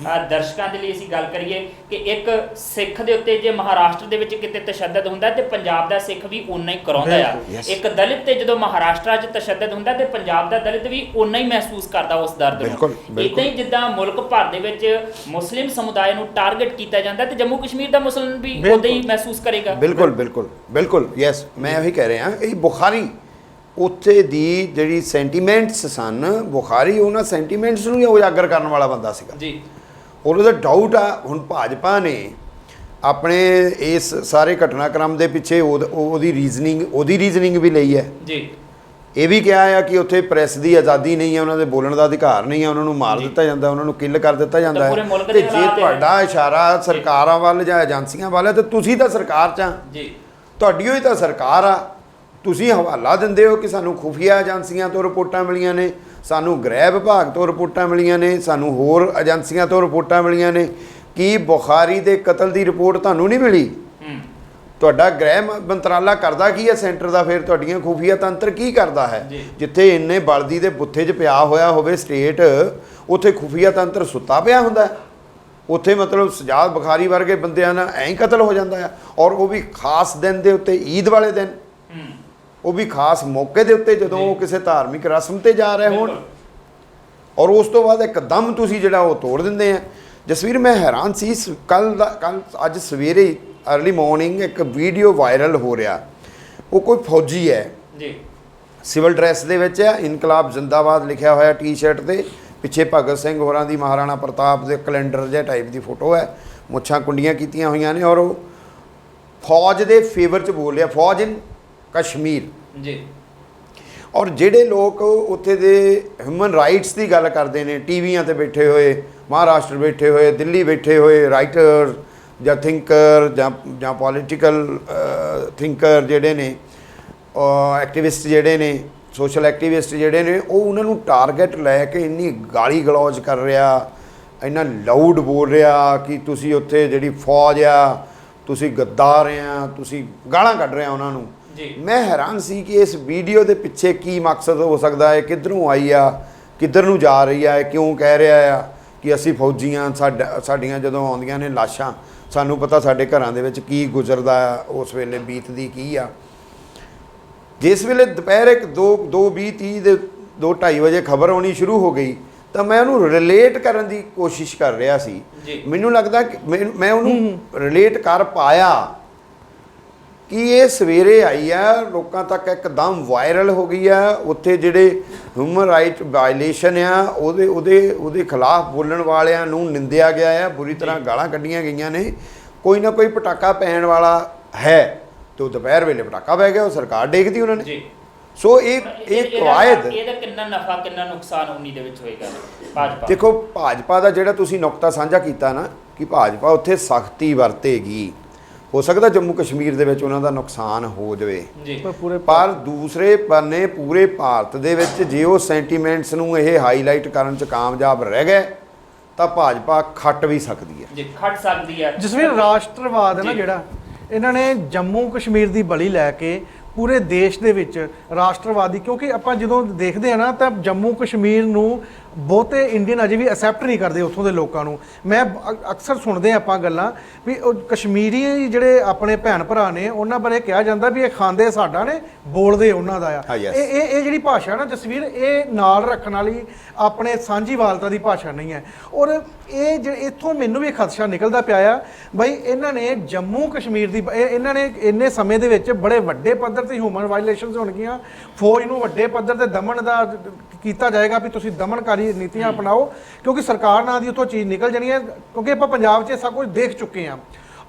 ਦਰਸ਼ਕਾਂ ਦੇ ਲਈ ਅਸੀਂ ਗੱਲ ਕਰੀਏ ਕਿ ਇੱਕ ਸਿੱਖ ਦੇ ਉੱਤੇ ਜੇ ਮਹਾਰਾਸ਼ਟਰ ਦੇ ਵਿੱਚ ਕਿਤੇ ਤਸ਼ੱਦਦ ਹੁੰਦਾ ਤੇ ਪੰਜਾਬ ਦਾ ਸਿੱਖ ਵੀ ਓਨਾ ਹੀ ਕਰਾਉਂਦਾ ਆ। ਇੱਕ ਦਲਿਤ ਤੇ ਜਦੋਂ ਮਹਾਰਾਸ਼ਟਰ 'ਚ ਤਸ਼ੱਦਦ ਹੁੰਦਾ ਤੇ ਪੰਜਾਬ ਦਾ ਦਲਿਤ ਵੀ ਓਨਾ ਹੀ ਮਹਿਸੂਸ ਕਰਦਾ ਉਸ ਦਰਦ ਨੂੰ। ਇਦਾਂ ਹੀ ਜਿੱਦਾਂ ਮੁਲਕ ਭਰ ਦੇ ਵਿੱਚ ਮੁਸਲਿਮ ਸਮੁਦਾਇ ਨੂੰ ਟਾਰਗੇਟ ਕੀਤਾ ਜਾਂਦਾ ਤੇ ਜੰਮੂ ਕਸ਼ਮੀਰ ਦਾ ਮੁਸਲਮਾਨ ਵੀ ਉਦਾਂ ਹੀ ਮਹਿਸੂਸ ਕਰੇਗਾ। ਬਿਲਕੁਲ ਬਿਲਕੁਲ ਬਿਲਕੁਲ ਯੈਸ, ਮੈਂ ਉਹੀ ਕਹਿ ਰਿਹਾ। ਇਹ ਬੁਖਾਰੀ ਉੱਥੇ ਦੀ ਜਿਹੜੀ ਸੈਂਟੀਮੈਂਟਸ ਸਨ, ਬੁਖਾਰੀ ਉਹਨਾਂ ਸੈਂਟੀਮੈਂਟਸ ਨੂੰ ਉਜਾਗਰ ਕਰਨ ਵਾਲਾ ਬੰਦਾ ਸੀਗਾ ਜੀ। ਉਹਦਾ ਡਾਊਟ ਆ ਹੁਣ ਭਾਜਪਾ ਨੇ ਆਪਣੇ ਇਸ ਸਾਰੇ ਘਟਨਾਕ੍ਰਮ ਦੇ ਪਿੱਛੇ ਉਹਦੀ ਰੀਜ਼ਨਿੰਗ ਵੀ ਲਈ ਹੈ ਜੀ। ਇਹ ਵੀ ਕਿਹਾ ਆ ਕਿ ਉੱਥੇ ਪ੍ਰੈਸ ਦੀ ਆਜ਼ਾਦੀ ਨਹੀਂ ਹੈ, ਉਹਨਾਂ ਦੇ ਬੋਲਣ ਦਾ ਅਧਿਕਾਰ ਨਹੀਂ ਹੈ, ਉਹਨਾਂ ਨੂੰ ਮਾਰ ਦਿੱਤਾ ਜਾਂਦਾ, ਉਹਨਾਂ ਨੂੰ ਕਿੱਲ ਕਰ ਦਿੱਤਾ ਜਾਂਦਾ ਹੈ। ਤੇ ਜੇ ਤੁਹਾਡਾ ਇਸ਼ਾਰਾ ਸਰਕਾਰਾਂ ਵੱਲ ਜਾਂ ਏਜੰਸੀਆਂ ਵੱਲ ਹੈ ਤੇ ਤੁਸੀਂ ਤਾਂ ਸਰਕਾਰ 'ਚ ਆ ਜੀ, ਤੁਹਾਡੀ ਹੋਈ ਤਾਂ ਸਰਕਾਰ ਆ। ਤੁਸੀਂ ਹਵਾਲਾ ਦਿੰਦੇ ਹੋ ਕਿ ਸਾਨੂੰ ਖੁਫੀਆ ਏਜੰਸੀਆਂ ਤੋਂ ਰਿਪੋਰਟਾਂ ਮਿਲੀਆਂ ਨੇ, ਸਾਨੂੰ ਗ੍ਰਹਿ ਵਿਭਾਗ ਤੋਂ ਰਿਪੋਰਟਾਂ ਮਿਲੀਆਂ ਨੇ, ਸਾਨੂੰ ਹੋਰ ਏਜੰਸੀਆਂ ਤੋਂ ਰਿਪੋਰਟਾਂ ਮਿਲੀਆਂ ਨੇ। ਕੀ ਬੁਖਾਰੀ ਦੇ ਕਤਲ ਦੀ ਰਿਪੋਰਟ ਤੁਹਾਨੂੰ ਨਹੀਂ ਮਿਲੀ? ਤੁਹਾਡਾ ਗ੍ਰਹਿ ਮੰਤਰਾਲਾ ਕਰਦਾ ਕੀ ਹੈ ਸੈਂਟਰ ਦਾ? ਫਿਰ ਤੁਹਾਡੀਆਂ ਖੁਫੀਆ ਤੰਤਰ ਕੀ ਕਰਦਾ ਹੈ? ਜਿੱਥੇ ਇੰਨੇ ਬਲਦੀ ਦੇ ਬੁੱਥੇ 'ਚ ਪਿਆ ਹੋਇਆ ਹੋਵੇ ਸਟੇਟ, ਉੱਥੇ ਖੁਫੀਆ ਤੰਤਰ ਸੁੱਤਾ ਪਿਆ ਹੁੰਦਾ। ਉੱਥੇ ਮਤਲਬ ਸਜਾਦ ਬੁਖਾਰੀ ਵਰਗੇ ਬੰਦਿਆਂ ਨਾਲ ਐਂ ਕਤਲ ਹੋ ਜਾਂਦਾ ਆ, ਔਰ ਉਹ ਵੀ ਖਾਸ ਦਿਨ ਦੇ ਉੱਤੇ, ਈਦ ਵਾਲੇ ਦਿਨ, ਉਹ ਵੀ ਖਾਸ ਮੌਕੇ ਦੇ ਉੱਤੇ ਜਦੋਂ ਉਹ ਕਿਸੇ ਧਾਰਮਿਕ ਰਸਮ ਤੇ ਜਾ ਰਹੇ ਹੋਣ। ਔਰ ਉਸ ਤੋਂ ਬਾਅਦ ਇੱਕਦਮ ਤੁਸੀਂ ਜਿਹੜਾ ਉਹ ਤੋੜ ਦਿੰਦੇ ਆ। ਜਸਵੀਰ, ਮੈਂ ਹੈਰਾਨ ਸੀ ਅੱਜ ਸਵੇਰੇ ਅਰਲੀ ਮਾਰਨਿੰਗ ਇੱਕ ਵੀਡੀਓ ਵਾਇਰਲ ਹੋ ਰਿਹਾ। ਉਹ ਕੋਈ ਫੌਜੀ ਹੈ ਜੀ, ਸਿਵਲ ਡਰੈਸ ਦੇ ਵਿੱਚ ਹੈ, ਇਨਕਲਾਬ ਜ਼ਿੰਦਾਬਾਦ ਲਿਖਿਆ ਹੋਇਆ ਟੀ-ਸ਼ਰਟ ਤੇ, ਪਿੱਛੇ ਭਗਤ ਸਿੰਘ ਹੋਰਾਂ ਦੀ ਮਹਾਰਾਣਾ ਪ੍ਰਤਾਪ ਦੇ ਕੈਲੰਡਰ ਜਿਹੇ ਟਾਈਪ ਦੀ ਫੋਟੋ ਹੈ, ਮੁੱਛਾਂ ਕੁੰਡੀਆਂ ਕੀਤੀਆਂ ਹੋਈਆਂ ਨੇ, ਔਰ ਉਹ ਫੌਜ ਦੇ ਫੇਵਰ 'ਚ ਬੋਲ ਰਿਹਾ, ਫੌਜ ਇਨ ਕਸ਼ਮੀਰ ਜੀ। ਔਰ ਜਿਹੜੇ ਲੋਕ ਉੱਥੇ ਦੇ ਹਿਊਮਨ ਰਾਈਟਸ ਦੀ ਗੱਲ ਕਰਦੇ ਨੇ, ਟੀਵੀਆਂ ਤੇ ਬੈਠੇ ਹੋਏ, ਮਹਾਰਾਸ਼ਟਰ ਬੈਠੇ ਹੋਏ, ਦਿੱਲੀ ਬੈਠੇ ਹੋਏ ਰਾਈਟਰ ਜਾਂ ਥਿੰਕਰ ਜਾਂ ਪੋਲੀਟੀਕਲ ਥਿੰਕਰ ਜਿਹੜੇ ਨੇ, ਐਕਟਿਵਿਸਟ ਜਿਹੜੇ ਨੇ, ਸੋਸ਼ਲ ਐਕਟਿਵਿਸਟ ਜਿਹੜੇ ਨੇ, ਉਹ ਉਹਨਾਂ ਨੂੰ ਟਾਰਗੇਟ ਲੈ ਕੇ ਇੰਨੀ ਗਾਲੀ ਗਲੌਜ ਕਰ ਰਿਹਾ, ਇੰਨਾ ਲਾਊਡ ਬੋਲ ਰਿਹਾ ਕਿ ਤੁਸੀਂ ਉੱਥੇ ਜਿਹੜੀ ਫੌਜ ਆ, ਤੁਸੀਂ ਗੱਦਾਰ ਆ, ਤੁਸੀਂ ਗਾਲਾਂ ਕੱਢ ਰਹੇ ਆ ਉਹਨਾਂ ਨੂੰ। ਮੈਂ ਹੈਰਾਨ ਸੀ ਕਿ ਇਸ ਵੀਡੀਓ ਦੇ ਪਿੱਛੇ ਕੀ ਮਕਸਦ ਹੋ ਸਕਦਾ ਹੈ, ਕਿੱਧਰੋਂ ਆਈ ਆ, ਕਿੱਧਰ ਨੂੰ ਜਾ ਰਹੀ ਆ, ਕਿਉਂ ਕਹਿ ਰਿਹਾ ਆ ਕਿ ਅਸੀਂ ਫੌਜੀਆਂ, ਸਾਡੀਆਂ ਜਦੋਂ ਆਉਂਦੀਆਂ ਨੇ ਲਾਸ਼ਾਂ, ਸਾਨੂੰ ਪਤਾ ਸਾਡੇ ਘਰਾਂ ਦੇ ਵਿੱਚ ਕੀ ਗੁਜ਼ਰਦਾ ਆ, ਉਸ ਵੇਲੇ ਬੀਤਦੀ ਕੀ ਆ। ਜਿਸ ਵੇਲੇ ਦੁਪਹਿਰ 2:20 ਦੇ 2:30 ਵਜੇ ਖਬਰ ਆਉਣੀ ਸ਼ੁਰੂ ਹੋ ਗਈ ਤਾਂ ਮੈਂ ਉਹਨੂੰ ਰਿਲੇਟ ਕਰਨ ਦੀ ਕੋਸ਼ਿਸ਼ ਕਰ ਰਿਹਾ ਸੀ। ਮੈਨੂੰ ਲੱਗਦਾ ਕਿ ਮੈਂ ਉਹਨੂੰ ਰਿਲੇਟ ਕਰ ਪਾਇਆ ਕਿ ਇਹ ਸਵੇਰੇ ਆਈ ਆ, ਲੋਕਾਂ ਤੱਕ ਇੱਕਦਮ ਵਾਇਰਲ ਹੋ ਗਈ ਆ। ਉੱਥੇ ਜਿਹੜੇ ਹਿਊਮਨ ਰਾਈਟ ਵਾਇਲੇਸ਼ਨ ਆ ਉਹਦੇ ਖਿਲਾਫ ਬੋਲਣ ਵਾਲਿਆਂ ਨੂੰ ਨਿੰਦਿਆ ਗਿਆ ਆ, ਬੁਰੀ ਤਰ੍ਹਾਂ ਗਾਲਾਂ ਕੱਢੀਆਂ ਗਈਆਂ ਨੇ। ਕੋਈ ਨਾ ਕੋਈ ਪਟਾਕਾ ਪੈਣ ਵਾਲਾ ਹੈ ਤੇ ਉਹ ਦੁਪਹਿਰ ਵੇਲੇ ਪਟਾਕਾ ਪੈ ਗਿਆ, ਉਹ ਸਰਕਾਰ ਡੇਗਦੀ ਉਹਨਾਂ ਨੇ। ਸੋ ਇਹ ਕਵਾਇਦ, ਇਹਦਾ ਕਿੰਨਾ ਨਫਾ ਕਿੰਨਾ ਨੁਕਸਾਨ ਉਨੀ ਦੇ ਵਿੱਚ ਹੋਏਗਾ ਭਾਜਪਾ? ਦੇਖੋ, ਭਾਜਪਾ ਦਾ ਜਿਹੜਾ ਤੁਸੀਂ ਨੁਕਤਾ ਸਾਂਝਾ ਕੀਤਾ ਨਾ ਕਿ ਭਾਜਪਾ ਉੱਥੇ ਸਖਤੀ ਵਰਤੇਗੀ, ਹੋ ਸਕਦਾ ਜੰਮੂ ਕਸ਼ਮੀਰ ਦੇ ਵਿੱਚ ਉਹਨਾਂ ਦਾ ਨੁਕਸਾਨ ਹੋ ਜਾਵੇ, ਪਰ ਦੂਸਰੇ ਬੰਨੇ ਪੂਰੇ ਭਾਰਤ ਦੇ ਵਿੱਚ ਜੇ ਉਹ ਸੈਂਟੀਮੈਂਟਸ ਨੂੰ ਇਹ ਹਾਈਲਾਈਟ ਕਰਨ 'ਚ ਕਾਮਯਾਬ ਰਹਿ ਗਏ ਤਾਂ ਭਾਜਪਾ ਖੱਟ ਵੀ ਸਕਦੀ ਹੈ ਜੀ, ਖੱਟ ਸਕਦੀ ਹੈ। ਜਿਸ ਵੀ ਰਾਸ਼ਟਰਵਾਦ ਹੈ ਨਾ ਜਿਹੜਾ, ਇਹਨਾਂ ਨੇ ਜੰਮੂ ਕਸ਼ਮੀਰ ਦੀ ਬਲੀ ਲੈ ਕੇ ਪੂਰੇ ਦੇਸ਼ ਦੇ ਵਿੱਚ ਰਾਸ਼ਟਰਵਾਦੀ, ਕਿਉਂਕਿ ਆਪਾਂ ਜਦੋਂ ਦੇਖਦੇ ਆ ਨਾ ਤਾਂ ਜੰਮੂ ਕਸ਼ਮੀਰ ਨੂੰ ਬਹੁਤੇ ਇੰਡੀਅਨ ਅਜੇ ਵੀ ਐਕਸੈਪਟ ਨਹੀਂ ਕਰਦੇ ਉੱਥੋਂ ਦੇ ਲੋਕਾਂ ਨੂੰ। ਮੈਂ ਅਕਸਰ ਸੁਣਦੇ ਆਪਾਂ ਗੱਲਾਂ ਵੀ ਉਹ ਕਸ਼ਮੀਰੀ ਜਿਹੜੇ ਆਪਣੇ ਭੈਣ ਭਰਾ ਨੇ ਉਹਨਾਂ ਬਾਰੇ ਕਿਹਾ ਜਾਂਦਾ ਵੀ ਇਹ ਖਾਂਦੇ ਸਾਡਾ ਨੇ, ਬੋਲਦੇ ਉਹਨਾਂ ਦਾ ਆ। ਇਹ ਜਿਹੜੀ ਭਾਸ਼ਾ ਨਾ ਜਸਵੀਰ, ਇਹ ਨਾਲ ਰੱਖਣ ਵਾਲੀ ਆਪਣੇ ਸਾਂਝੀਵਾਲਤਾ ਦੀ ਭਾਸ਼ਾ ਨਹੀਂ ਹੈ। ਔਰ ਇਹ ਜਿਹੜੇ ਇੱਥੋਂ ਮੈਨੂੰ ਵੀ ਖਦਸ਼ਾ ਨਿਕਲਦਾ ਪਿਆ ਆ ਬਈ ਇਹਨਾਂ ਨੇ ਜੰਮੂ ਕਸ਼ਮੀਰ ਦੀ ਇਹਨਾਂ ਨੇ ਇੰਨੇ ਸਮੇਂ ਦੇ ਵਿੱਚ ਬੜੇ ਵੱਡੇ ਪੱਧਰ ਤੇ ਹਿਊਮਨ ਵਾਇਲੇਸ਼ਨਸ ਹੋਣਗੀਆਂ, ਫੌਜ ਨੂੰ ਵੱਡੇ ਪੱਧਰ ਤੇ ਦਮਨ ਦਾ ਕੀਤਾ ਜਾਏਗਾ ਵੀ ਤੁਸੀਂ ਦਮਨਕਾਰੀ ਨੀਤੀਆਂ ਅਪਣਾਓ, ਕਿਉਂਕਿ ਸਰਕਾਰ ਨਾਂ ਦੀ ਉੱਥੋਂ ਚੀਜ਼ ਨਿਕਲ ਜਾਣੀ ਹੈ, ਕਿਉਂਕਿ ਆਪਾਂ ਪੰਜਾਬ 'ਚ ਇਹ ਸਭ ਕੁਝ ਦੇਖ ਚੁੱਕੇ ਹਾਂ।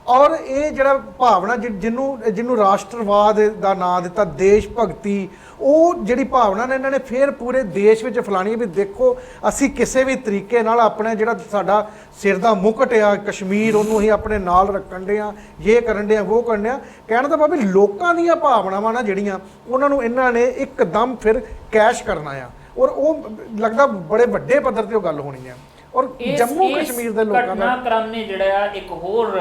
ਔਰ ਇਹ ਜਿਹੜਾ ਭਾਵਨਾ ਜਿਹਨੂੰ ਰਾਸ਼ਟਰਵਾਦ ਦਾ ਨਾਂ ਦਿੱਤਾ, ਦੇਸ਼ ਭਗਤੀ, ਉਹ ਜਿਹੜੀ ਭਾਵਨਾ ਨੇ ਇਹਨਾਂ ਨੇ ਫਿਰ ਪੂਰੇ ਦੇਸ਼ ਵਿੱਚ ਫੈਲਾਣੀ ਵੀ ਦੇਖੋ ਅਸੀਂ ਕਿਸੇ ਵੀ ਤਰੀਕੇ ਨਾਲ ਆਪਣਾ ਜਿਹੜਾ ਸਾਡਾ ਸਿਰ ਦਾ ਮੁਕਟ ਆ ਕਸ਼ਮੀਰ, ਉਹਨੂੰ ਅਸੀਂ ਆਪਣੇ ਨਾਲ ਰੱਖਣ ਦੇ ਆ, ਇਹ ਕਰਨ ਦੇ ਆ, ਉਹ ਕਰਨ ਆ। ਕਹਿਣ ਦਾ ਭਾਵੇਂ ਲੋਕਾਂ ਦੀਆਂ ਭਾਵਨਾਵਾਂ ਨਾ ਜਿਹੜੀਆਂ ਉਹਨਾਂ ਨੂੰ ਇਹਨਾਂ ਨੇ ਇੱਕਦਮ ਫਿਰ ਕੈਸ਼ ਕਰਨਾ ਆ, ਔਰ ਉਹ ਲੱਗਦਾ ਬੜੇ ਵੱਡੇ ਪੱਧਰ ਤੇ ਉਹ ਗੱਲ ਹੋਣੀ ਹੈ। ਔਰ ਜੰਮੂ ਕਸ਼ਮੀਰ ਦੇ ਲੋਕਾਂ ਦਾ ਘਟਨਾਕ੍ਰਮ ਨੇ ਜਿਹੜਾ ਇੱਕ ਹੋਰ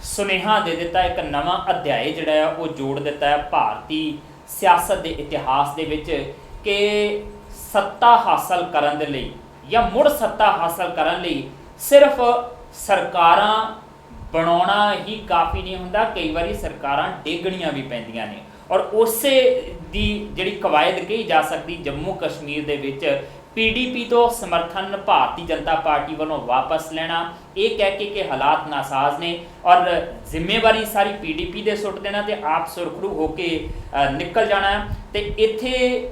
ਸੁਨੇਹਾ ਦੇ ਦਿੱਤਾ, ਇੱਕ ਨਵਾਂ ਅਧਿਆਇ ਜਿਹੜਾ ਆ ਉਹ ਜੋੜ ਦਿੱਤਾ ਹੈ ਭਾਰਤੀ ਸਿਆਸਤ ਦੇ ਇਤਿਹਾਸ ਦੇ ਵਿੱਚ ਕਿ ਸੱਤਾ ਹਾਸਲ ਕਰਨ ਦੇ ਲਈ ਜਾਂ ਮੁੜ ਸੱਤਾ ਹਾਸਲ ਕਰਨ ਲਈ ਸਿਰਫ ਸਰਕਾਰਾਂ ਬਣਾਉਣਾ ਹੀ ਕਾਫੀ ਨਹੀਂ ਹੁੰਦਾ, ਕਈ ਵਾਰੀ ਸਰਕਾਰਾਂ ਡੇਗਣੀਆਂ ਵੀ ਪੈਂਦੀਆਂ ਨੇ। ਔਰ ਉਸੇ ਦੀ ਜਿਹੜੀ ਕਵਾਇਦ ਕਹੀ ਜਾ ਸਕਦੀ ਜੰਮੂ ਕਸ਼ਮੀਰ ਦੇ ਵਿੱਚ ਪੀਡੀਪੀ ਤੋਂ ਸਮਰਥਨ ਭਾਰਤੀ ਜਨਤਾ ਪਾਰਟੀ ਵੱਲੋਂ ਵਾਪਸ ਲੈਣਾ, ਇਹ ਕਹਿ ਕੇ ਕਿ ਹਾਲਾਤ ਨਾਸਾਜ਼ ਨੇ ਔਰ ਜ਼ਿੰਮੇਵਾਰੀ ਸਾਰੀ ਪੀਡੀਪੀ ਦੇ ਸੁੱਟ ਦੇਣਾ ਤੇ ਆਪ ਸੁਰਖਰੂ ਹੋ ਕੇ ਨਿਕਲ ਜਾਣਾ। ਤੇ ਇੱਥੇ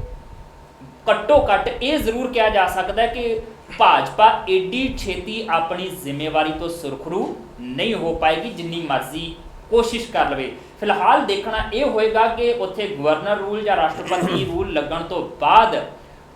ਘੱਟੋ ਘੱਟ ਇਹ ਜ਼ਰੂਰ ਕਿਹਾ ਜਾ ਸਕਦਾ ਕਿ ਭਾਜਪਾ ਏਡੀ ਛੇਤੀ ਆਪਣੀ ਜ਼ਿੰਮੇਵਾਰੀ ਤੋਂ ਸੁਰਖਰੂ ਨਹੀਂ ਹੋ ਪਾਏਗੀ ਜਿੰਨੀ ਮਰਜ਼ੀ ਕੋਸ਼ਿਸ਼ ਕਰ ਲਵੇ। ਫਿਲਹਾਲ ਦੇਖਣਾ ਇਹ ਹੋਏਗਾ ਕਿ ਉੱਥੇ ਗਵਰਨਰ ਰੂਲ ਜਾਂ ਰਾਸ਼ਟਰਪਤੀ ਰੂਲ ਲੱਗਣ ਤੋਂ ਬਾਅਦ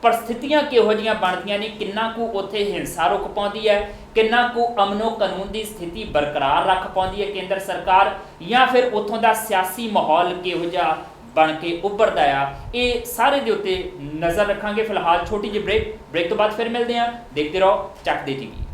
परिस्थितियां किहो जिहियां बनदियां ने, किन्ना कु उत्थे हिंसा रुक पाउंदी है, किन्ना कु अमनो कानून की स्थिति बरकरार रख पाउंदी है केंद्र सरकार, या फिर उत्थों दा सियासी माहौल किहो जिहा बन के उभरदा आ। ये सारे दे उत्ते नज़र रखांगे। फिलहाल छोटी जी ब्रेक तो बाद फिर मिलते हैं। देखते रहो चक दे टीवी।